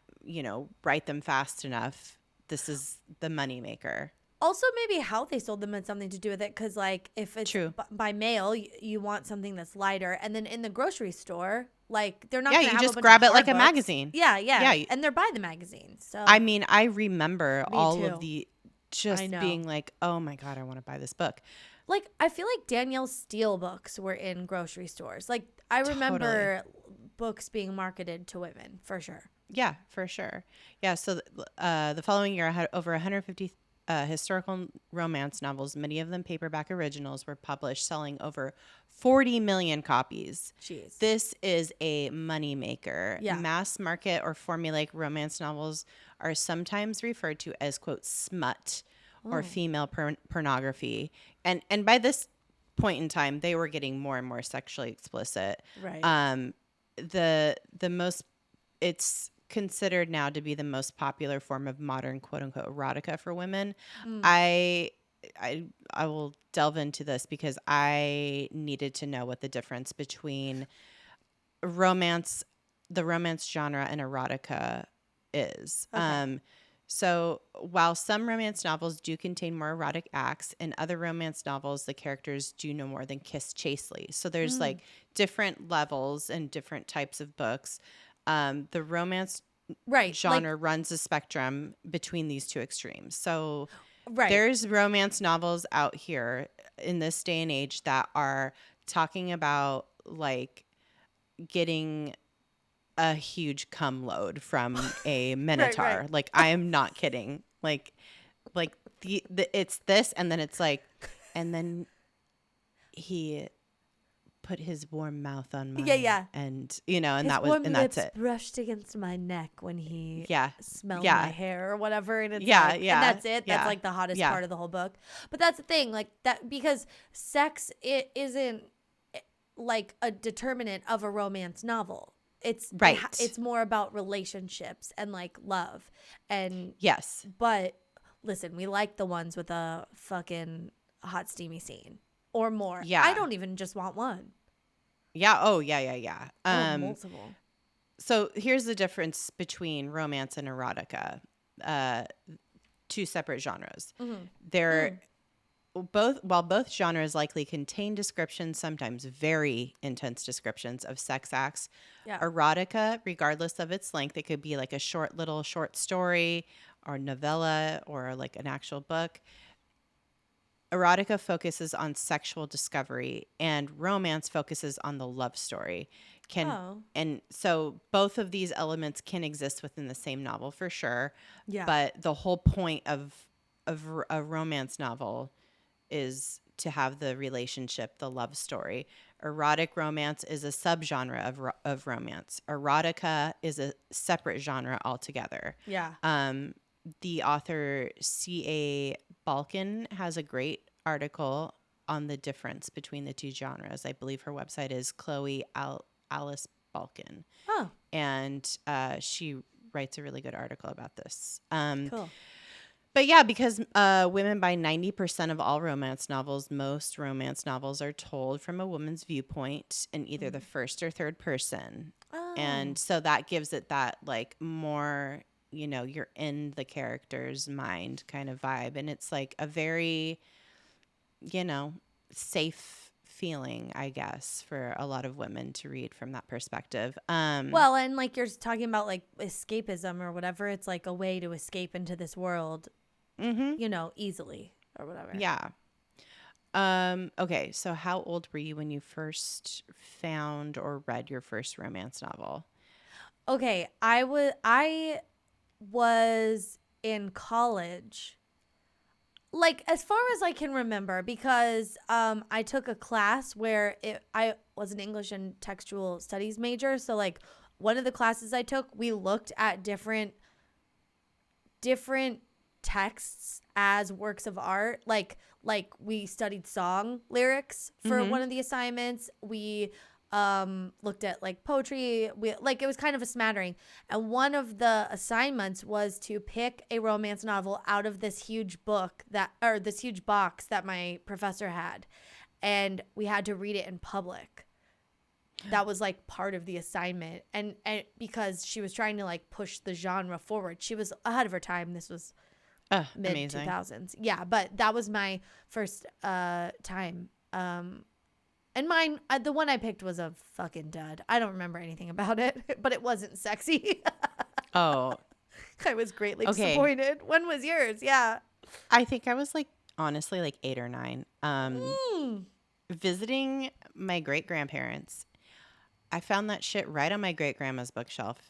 write them fast enough. This is the moneymaker. Also, maybe how they sold them had something to do with it. Because, like, if it's by mail, you want something that's lighter. And then in the grocery store, like, they're not going to have a bunch of hard books. Yeah, you just grab it like a magazine. Yeah. And they're by the magazine. So I mean, I remember all of the being like, oh, my God, I want to buy this book. Like, I feel like Danielle Steele books were in grocery stores. Like, I remember books being marketed to women, for sure. Yeah, for sure. Yeah, so the following year, I had over 150 historical romance novels, many of them paperback originals, were published, selling over 40 million copies. Jeez. This is a moneymaker. Yeah. Mass market or formulaic romance novels are sometimes referred to as, quote, smut or female pornography. And by this point in time, they were getting more and more sexually explicit. Right. The most, it's considered now to be the most popular form of modern quote unquote erotica for women. I will delve into this because I needed to know what the difference between romance, the romance genre, and erotica is. Okay. So while some romance novels do contain more erotic acts, in other romance novels, the characters do no more than kiss chastely. So there's like different levels and different types of books. The romance genre runs a spectrum between these two extremes. So there's romance novels out here in this day and age that are talking about like getting a huge cum load from a minotaur. Right. Like, I am not kidding. Like the it's this, and then it's like, and then he put his warm mouth on mine. Yeah. And and his warm that's lips it. brushed against my neck when he smelled my hair or whatever, and it's and that's it. That's like the hottest part of the whole book. But that's the thing, like that, because sex, it isn't like a determinant of a romance novel. It's it's more about relationships and like love. And but listen, we like the ones with a fucking hot steamy scene or more. I don't even just want one. Yeah. Oh, yeah. Multiple. So here's the difference between romance and erotica. Two separate genres. They're while both genres likely contain descriptions, sometimes very intense descriptions of sex acts. Erotica, regardless of its length, it could be like a short story or novella or like an actual book. Erotica focuses on sexual discovery, and romance focuses on the love story. And so both of these elements can exist within the same novel for sure. But the whole point of a romance novel is to have the relationship, the love story. Erotic romance is a subgenre of romance. Erotica is a separate genre altogether. The author C.A. Balkin has a great article on the difference between the two genres. I believe her website is Chloe Alice Balkin. And she writes a really good article about this. Cool. But yeah, because women buy 90% of all romance novels, most romance novels are told from a woman's viewpoint in either the first or third person. And so that gives it that like more, you're in the character's mind kind of vibe. And it's like a very, safe feeling, I guess, for a lot of women to read from that perspective. Well, and like you're talking about like escapism or whatever, it's like a way to escape into this world. Easily or whatever. Yeah. Okay. So how old were you when you first found or read your first romance novel? Okay. I was in college, like as far as I can remember, because I took a class where I was an English and textual studies major. So like one of the classes I took, we looked at different texts as works of art, like we studied song lyrics for one of the assignments. We looked at like poetry. It was kind of a smattering, and one of the assignments was to pick a romance novel out of this huge box that my professor had, and we had to read it in public. That was like part of the assignment, and because she was trying to like push the genre forward. She was ahead of her time. This was mid 2000s. Yeah, but that was my first time. And mine, the one I picked was a fucking dud. I don't remember anything about it, but it wasn't sexy. Oh. I was greatly disappointed. When was yours? Yeah. I think I was like, honestly, like 8 or 9. Visiting my great-grandparents. I found that shit right on my great-grandma's bookshelf.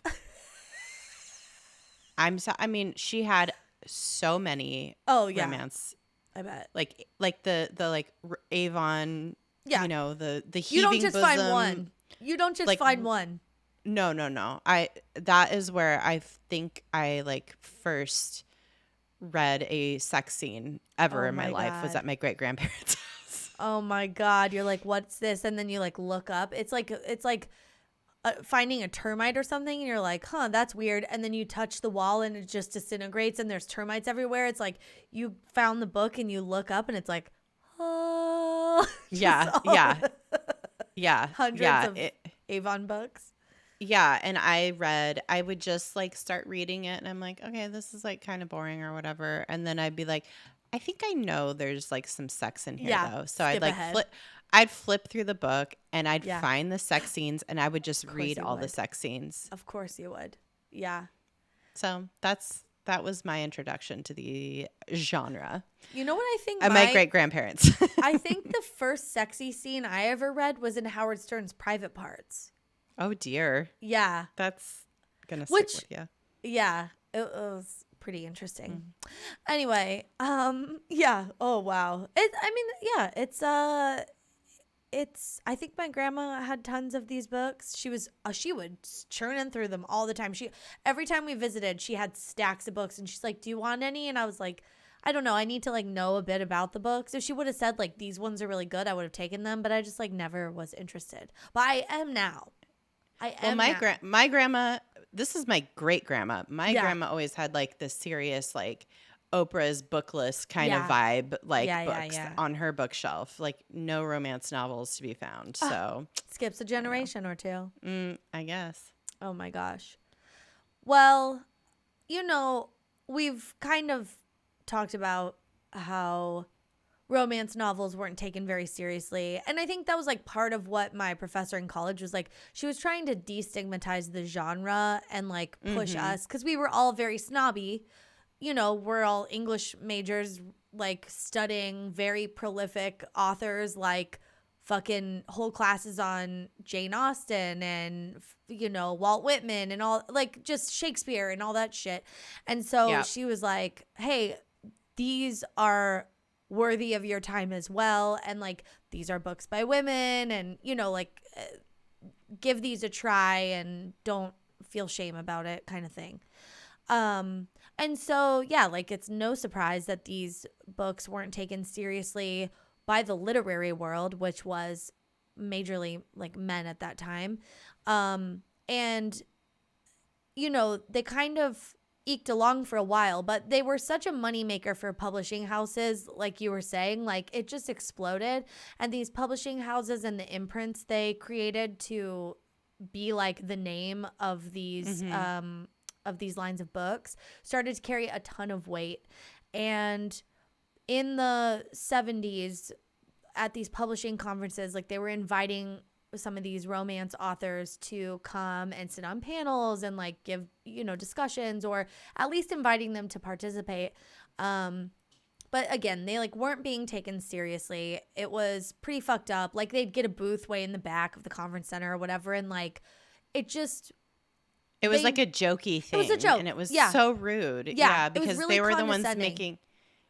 I mean, she had so many romance. I bet. Like the like Avon, Yeah. you know, the You don't heaving just bosom. find one. You don't just like, find one. No. That is where I think I like first read a sex scene ever in my life was God. at my great grandparents' house. Oh my God. You're like, what's this? And then you like look up. It's like finding a termite or something. And you're like, huh, that's weird. And then you touch the wall and it just disintegrates and there's termites everywhere. It's like you found the book and you look up and it's like, oh. Yeah. Hundreds of Avon books. Yeah, and I would just like start reading it and I'm like, okay, this is like kind of boring or whatever. And then I'd be like, I think I know there's like some sex in here though. So I'd flip through the book and I'd find the sex scenes and I would just read all the sex scenes. Of course you would. Yeah. So that was my introduction to the genre. You know what I think? My great grandparents. I think the first sexy scene I ever read was in Howard Stern's Private Parts. Oh dear. Yeah. That's gonna stick with you. Yeah. It was pretty interesting. Anyway, yeah. Oh wow. It's I think my grandma had tons of these books. She would churning through them all the time. Every time we visited, she had stacks of books and she's like, "Do you want any?" And I was like, I don't know. I need to like know a bit about the books. If she would have said like these ones are really good, I would have taken them, but I just like never was interested. But I am now. My grandma, this is my great grandma. My grandma always had like this serious like Oprah's book list kind of vibe, like books on her bookshelf, like no romance novels to be found. So skips a generation or two. I guess. Oh my gosh. Well, you know, we've kind of talked about how romance novels weren't taken very seriously. And I think that was like part of what my professor in college was like. She was trying to destigmatize the genre and like push us because we were all very snobby. You know, we're all English majors, like studying very prolific authors, like fucking whole classes on Jane Austen and, you know, Walt Whitman and all, like just Shakespeare and all that shit. And so she was like, hey, these are worthy of your time as well. And like, these are books by women and, you know, like give these a try and don't feel shame about it kind of thing. And so, yeah, like it's no surprise that these books weren't taken seriously by the literary world, which was majorly like men at that time. And, you know, they kind of eked along for a while, but they were such a moneymaker for publishing houses, like you were saying, like it just exploded. And these publishing houses and the imprints they created to be like the name of these lines of books started to carry a ton of weight. And in the 70s at these publishing conferences, like they were inviting some of these romance authors to come and sit on panels and like give, you know, discussions or at least inviting them to participate. But again, they like weren't being taken seriously. It was pretty fucked up. Like they'd get a booth way in the back of the conference center or whatever. And like, it was like a jokey thing. It was a joke. And it was so rude. Yeah, because really they were the ones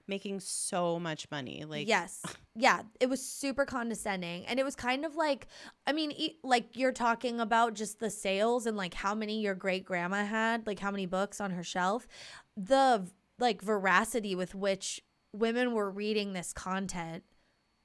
making so much money. Like yes. Yeah, it was super condescending. And it was kind of like, I mean, like you're talking about just the sales and like how many your great grandma had, like how many books on her shelf. The like veracity with which women were reading this content,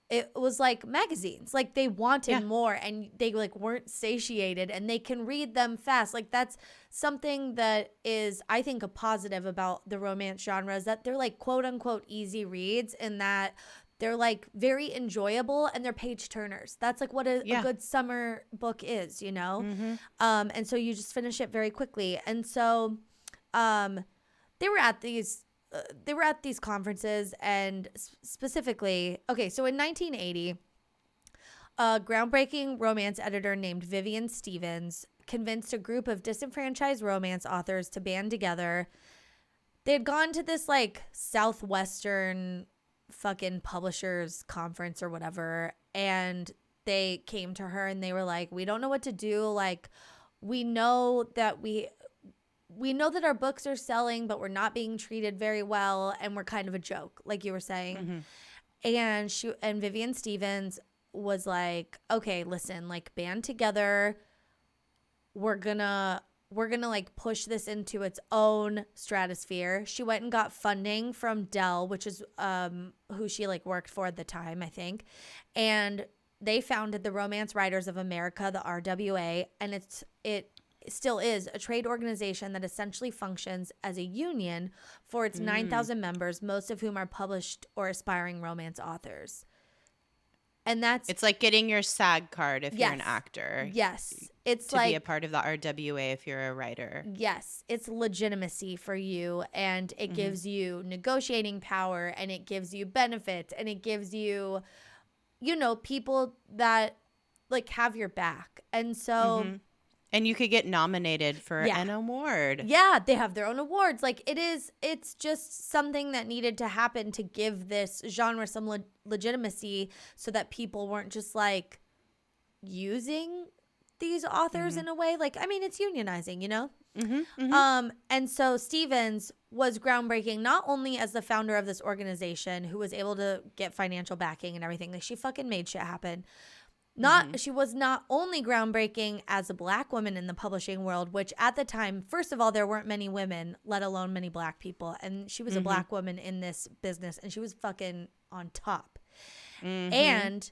it was like magazines. Like they wanted more and they like weren't satiated and they can read them fast. Like that's something that is, I think, a positive about the romance genre is that they're like quote unquote easy reads and that they're like very enjoyable and they're page turners. That's like what a good summer book is, you know? And so you just finish it very quickly. And so they were at these conferences and specifically, okay, so in 1980, a groundbreaking romance editor named Vivian Stevens convinced a group of disenfranchised romance authors to band together. They had gone to this like Southwestern fucking publishers conference or whatever, and they came to her and they were like, we don't know what to do. Like, we know that we know that our books are selling, but we're not being treated very well, and we're kind of a joke, like you were saying. And Vivian Stevens was like, okay, listen, like, band together. We're gonna like push this into its own stratosphere. She went and got funding from Dell, which is who she like worked for at the time, I think. And they founded the Romance Writers of America, the RWA, and it still is a trade organization that essentially functions as a union for its 9,000 members, most of whom are published or aspiring romance authors. And it's like getting your SAG card if you're an actor. Yes. It's to be a part of the RWA if you're a writer. Yes. It's legitimacy for you, and it gives you negotiating power, and it gives you benefits, and it gives you, you know, people that like have your back. And so and you could get nominated for an award. Yeah, they have their own awards. Like, it's just something that needed to happen to give this genre some legitimacy, so that people weren't just like using these authors in a way. Like, I mean, it's unionizing, you know? And so Stevens was groundbreaking, not only as the founder of this organization who was able to get financial backing and everything. Like, she fucking made shit happen. She was not only groundbreaking as a Black woman in the publishing world, which at the time, first of all, there weren't many women, let alone many Black people. And she was a Black woman in this business, and she was fucking on top. And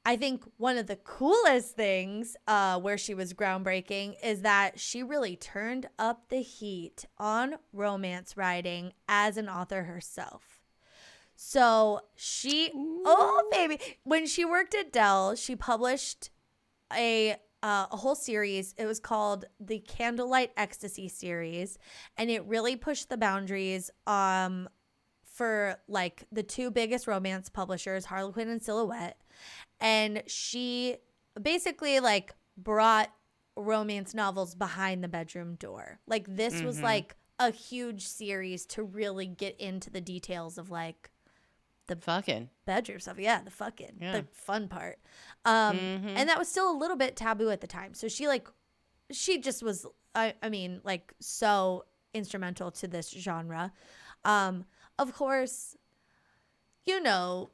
I think one of the coolest things where she was groundbreaking is that she really turned up the heat on romance writing as an author herself. So when she worked at Dell, she published a whole series. It was called the Candlelight Ecstasy series, and it really pushed the boundaries for like the two biggest romance publishers, Harlequin and Silhouette. And she basically like brought romance novels behind the bedroom door. Like, this was like a huge series to really get into the details of like the fucking bedroom stuff. Yeah, the fun part. And that was still a little bit taboo at the time. So she just was, I mean, like, so instrumental to this genre. Of course, you know,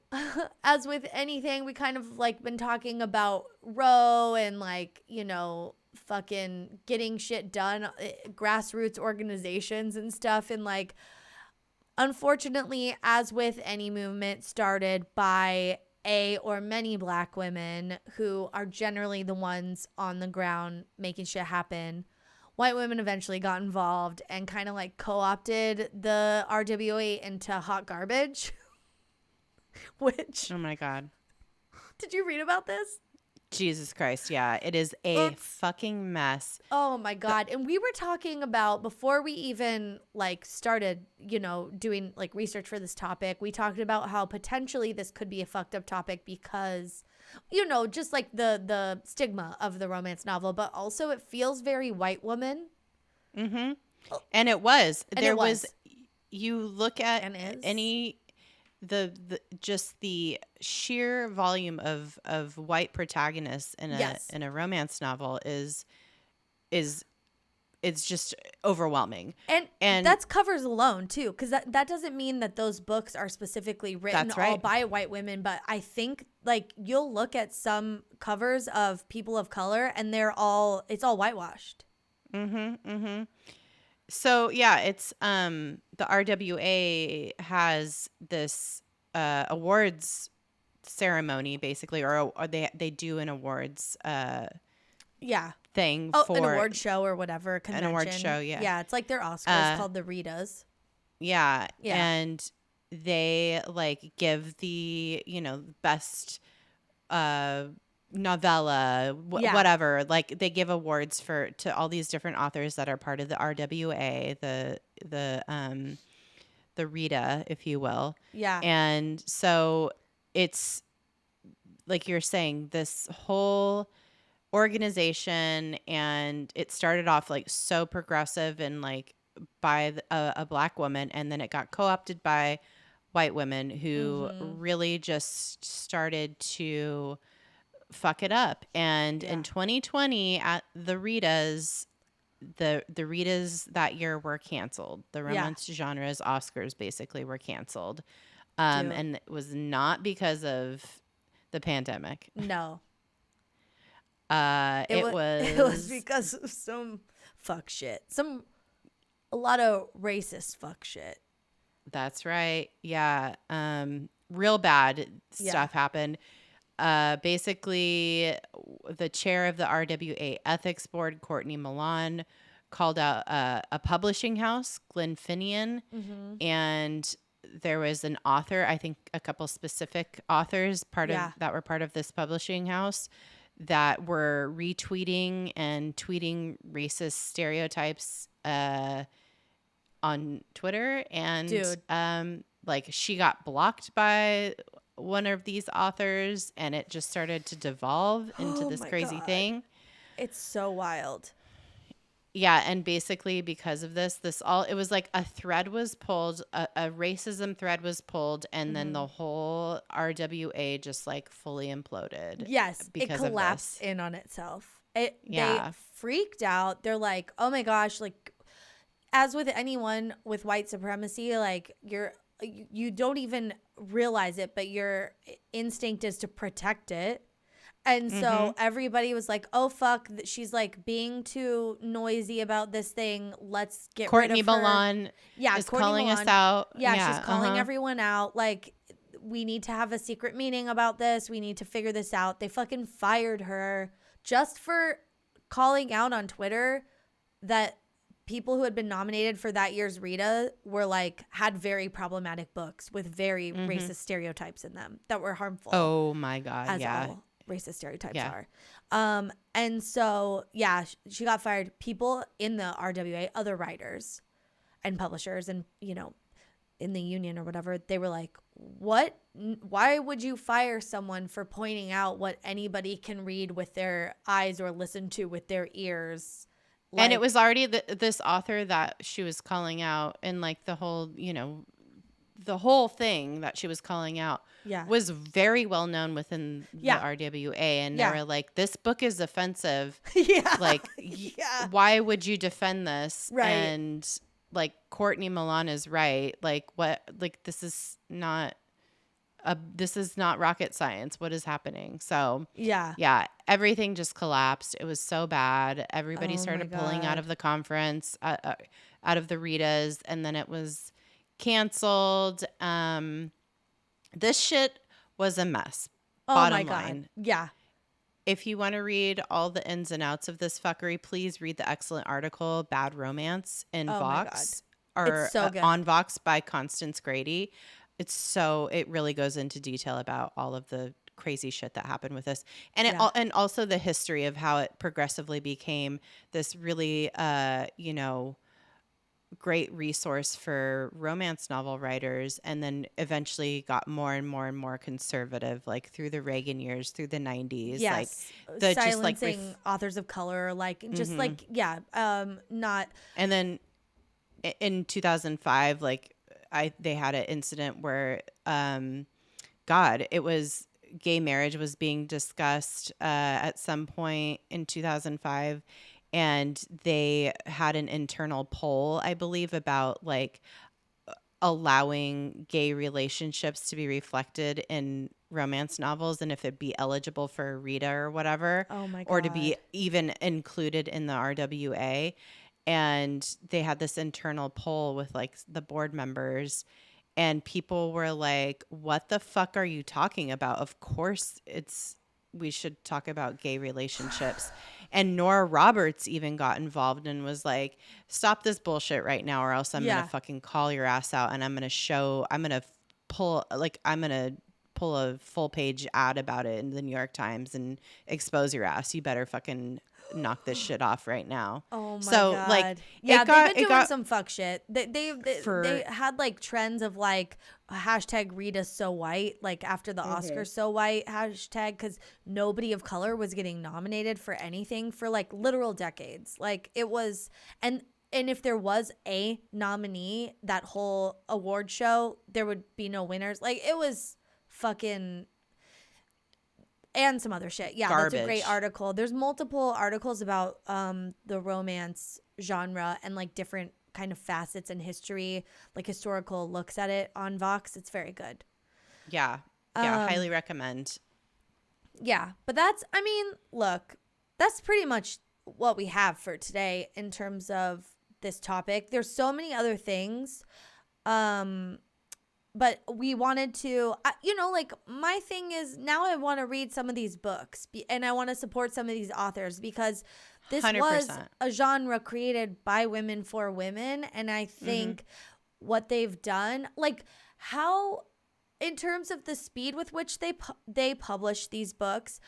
as with anything, we kind of like been talking about Roe and like, you know, fucking getting shit done, grassroots organizations and stuff. And like, unfortunately, as with any movement started by a or many Black women who are generally the ones on the ground making shit happen, white women eventually got involved and kind of like co-opted the RWA into hot garbage. Which, oh my God, did you read about this? Jesus Christ, yeah, it is a fucking mess. Oh my God. And we were talking about, before we even like started, you know, doing like research for this topic, we talked about how potentially this could be a fucked up topic because, you know, just like the stigma of the romance novel, but also it feels very white woman. And it was. You look at any the just the sheer volume of white protagonists in a romance novel is it's just overwhelming. And that's covers alone too, because that doesn't mean that those books are specifically written all by white women, but I think like you'll look at some covers of people of color and it's all whitewashed. So yeah, it's the RWA has this awards ceremony basically, or they do an awards thing for an award show or whatever convention. An award show, yeah, it's like their Oscars called the Ritas. Yeah, and they like give the best novella, whatever. Like they give awards to all these different authors that are part of the RWA, the Rita, if you will. Yeah. And so it's like you're saying, this whole organization, and it started off like so progressive and like by a Black woman, and then it got co-opted by white women who really just started to fuck it up. And in 2020 at the Ritas, the Ritas that year were canceled. The romance genre's Oscars basically were canceled. And it was not because of the pandemic. No. It was because of some fuck shit. A lot of racist fuck shit. That's right. Yeah. Real bad stuff happened. Basically, the chair of the RWA Ethics Board, Courtney Milan, called out a publishing house, Glenfinnan, and there was an author, I think a couple specific authors that were part of this publishing house that were retweeting and tweeting racist stereotypes on Twitter. And like she got blocked by one of these authors, and it just started to devolve into this crazy thing. It's so wild. Yeah, and basically because of this it was like a thread was pulled, a racism thread was pulled, and then the whole RWA just like fully imploded. Yes, because it collapsed in on itself. They freaked out. They're like, oh my gosh, like as with anyone with white supremacy, like you don't even realize it, but your instinct is to protect it. And so everybody was like, oh, fuck, she's like being too noisy about this thing. Let's get Courtney rid of her. Milan is calling us out. Yeah, she's calling everyone out. Like, we need to have a secret meeting about this. We need to figure this out. They fucking fired her just for calling out on Twitter that people who had been nominated for that year's Rita were like, had very problematic books with very racist stereotypes in them that were harmful. Oh my God. As all racist stereotypes are. And so, she got fired. People in the RWA, other writers and publishers and, you know, in the union or whatever, they were like, what? Why would you fire someone for pointing out what anybody can read with their eyes or listen to with their ears? Like, and it was already this author that she was calling out, and like the whole, you know, the whole thing that she was calling out was very well known within the RWA. And they were like, this book is offensive. Like, why would you defend this? Right. And like, Courtney Milan is right. Like, what? Like, this is not rocket science. What is happening? So everything just collapsed. It was so bad. Everybody started pulling out of the conference, out of the Ritas, and then it was canceled. This shit was a mess. Bottom line. Yeah. If you want to read all the ins and outs of this fuckery, please read the excellent article "Bad Romance" in Vox, or it's so good. On Vox by Constance Grady. It really goes into detail about all of the crazy shit that happened with this, and and also the history of how it progressively became this really great resource for romance novel writers, and then eventually got more and more and more conservative, like through the Reagan years, through the 90s. Yes. Like silencing authors of color, like just like not. And then in 2005, like they had an incident where it was gay marriage was being discussed at some point in 2005. And they had an internal poll, I believe, about like allowing gay relationships to be reflected in romance novels, and if it'd be eligible for a Rita or whatever, or to be even included in the RWA. And they had this internal poll with like the board members, and people were like, "What the fuck are you talking about? Of course we should talk about gay relationships." And Nora Roberts even got involved and was like, stop this bullshit right now, or else I'm going to fucking call your ass out, and I'm going to pull a full page ad about it in the New York Times and expose your ass. You better fucking knock this shit off right now. Oh my God. Like, they've been doing some fuck shit. They had like trends of like hashtag Rita so white, like after the Oscars so white hashtag, because nobody of color was getting nominated for anything for like literal decades. Like it was, and if there was a nominee, that whole award show, there would be no winners. Like it was fucking. And some other shit. Yeah, garbage. That's a great article. There's multiple articles about the romance genre and like different kind of facets in history, like historical looks at it on Vox. It's very good. Yeah. Yeah. Highly recommend. Yeah. But look, that's pretty much what we have for today in terms of this topic. There's so many other things. But we wanted to, like my thing is now I want to read some of these books and I want to support some of these authors because this 100%. Was a genre created by women for women. And I think what they've done, like how, in terms of the speed with which they publish these books,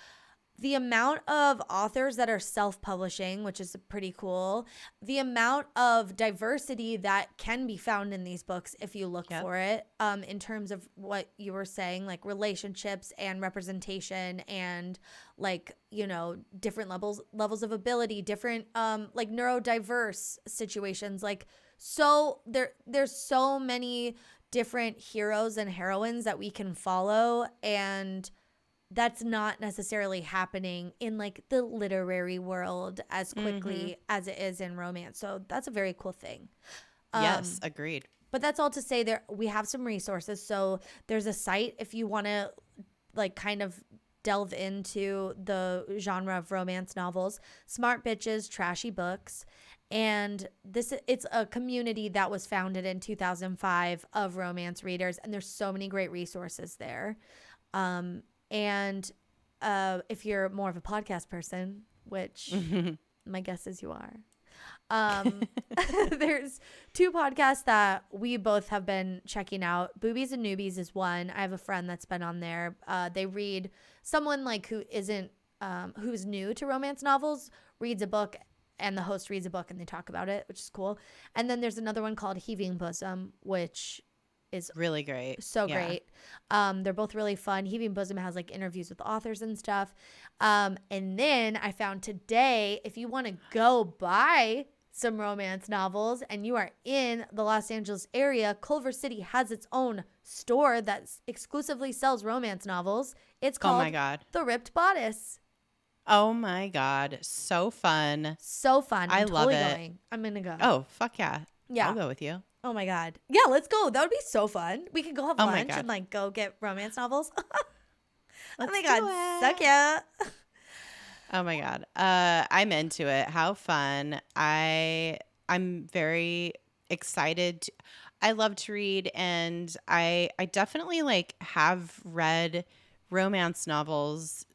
the amount of authors that are self-publishing, which is pretty cool, the amount of diversity that can be found in these books if you look for it, in terms of what you were saying, like relationships and representation and like, different levels of ability, different like neurodiverse situations. Like, so there's so many different heroes and heroines that we can follow, and that's not necessarily happening in like the literary world as quickly as it is in romance. So that's a very cool thing. Yes, agreed. But that's all to say we have some resources. So there's a site if you want to like kind of delve into the genre of romance novels, Smart Bitches Trashy Books. And it's a community that was founded in 2005 of romance readers. And there's so many great resources there. And if you're more of a podcast person, which my guess is you are, there's 2 podcasts that we both have been checking out. Boobies and Newbies is one. I have a friend that's been on there. They read, someone like who's new to romance novels reads a book, and the host reads a book and they talk about it, which is cool. And then there's another one called Heaving Bosom, which is really great. So great. They're both really fun. Heaving Bosom has like interviews with authors and stuff. And then I found today, if you want to go buy some romance novels and you are in the Los Angeles area, Culver City has its own store that exclusively sells romance novels. It's called Oh my God. The Ripped Bodice. Oh my God. So fun. So fun. I love totally it. Going. I'm going to go. Oh, fuck yeah. Yeah. I'll go with you. Oh my God. Yeah, let's go. That would be so fun. We could go have lunch and like go get romance novels. Oh my God. Suck yeah. Oh my God. I'm into it. How fun. I'm very excited. I love to read, and I definitely like have read romance novels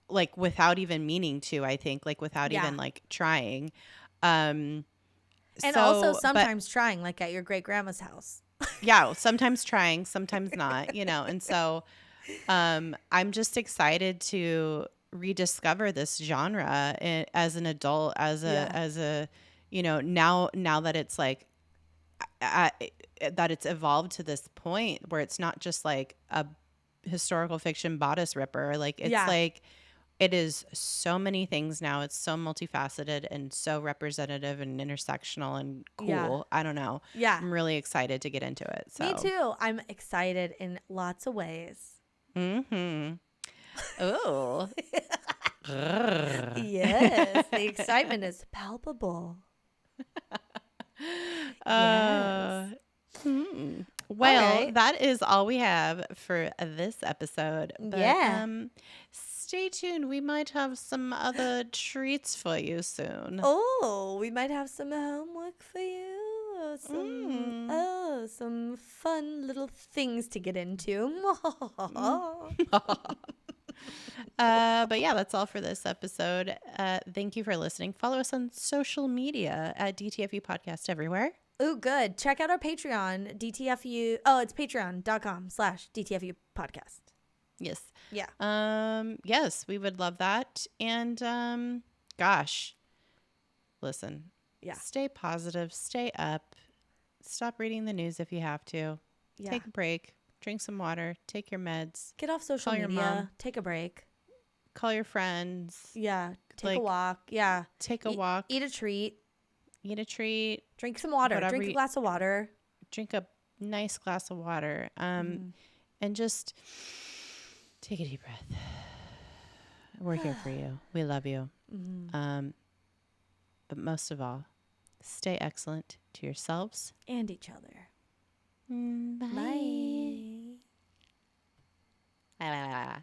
like without even meaning to, I think, like without even like trying. And also sometimes trying, like at your great grandma's house. Yeah, sometimes trying, sometimes not, and so I'm just excited to rediscover this genre as an adult, as a now that it's like that it's evolved to this point where it's not just like a historical fiction bodice ripper. Like it's like it is so many things now. It's so multifaceted and so representative and intersectional and cool. Yeah. I don't know. Yeah. I'm really excited to get into it. So. Me too. I'm excited in lots of ways. Mm-hmm. Oh. Yes. The excitement is palpable. Yes. Well, that is all we have for this episode. But, stay tuned. We might have some other treats for you soon. Oh, we might have some homework for you. Or some fun little things to get into. But yeah, that's all for this episode. Thank you for listening. Follow us on social media at DTFU Podcast everywhere. Oh, good. Check out our Patreon, DTFU. Oh, it's patreon.com/DTFU podcast. Yes. Yeah. Yes, we would love that. And gosh, listen. Yeah. Stay positive. Stay up. Stop reading the news if you have to. Yeah. Take a break. Drink some water. Take your meds. Get off social media. Your mom. Take a break. Call your friends. Yeah. Take a walk. Yeah. Take a walk. Eat a treat. Eat a treat. Drink some water. Drink a glass of water. Drink a nice glass of water. And just take a deep breath. We're here for you. We love you. But most of all, Stay excellent to yourselves and each other. Bye. Bye.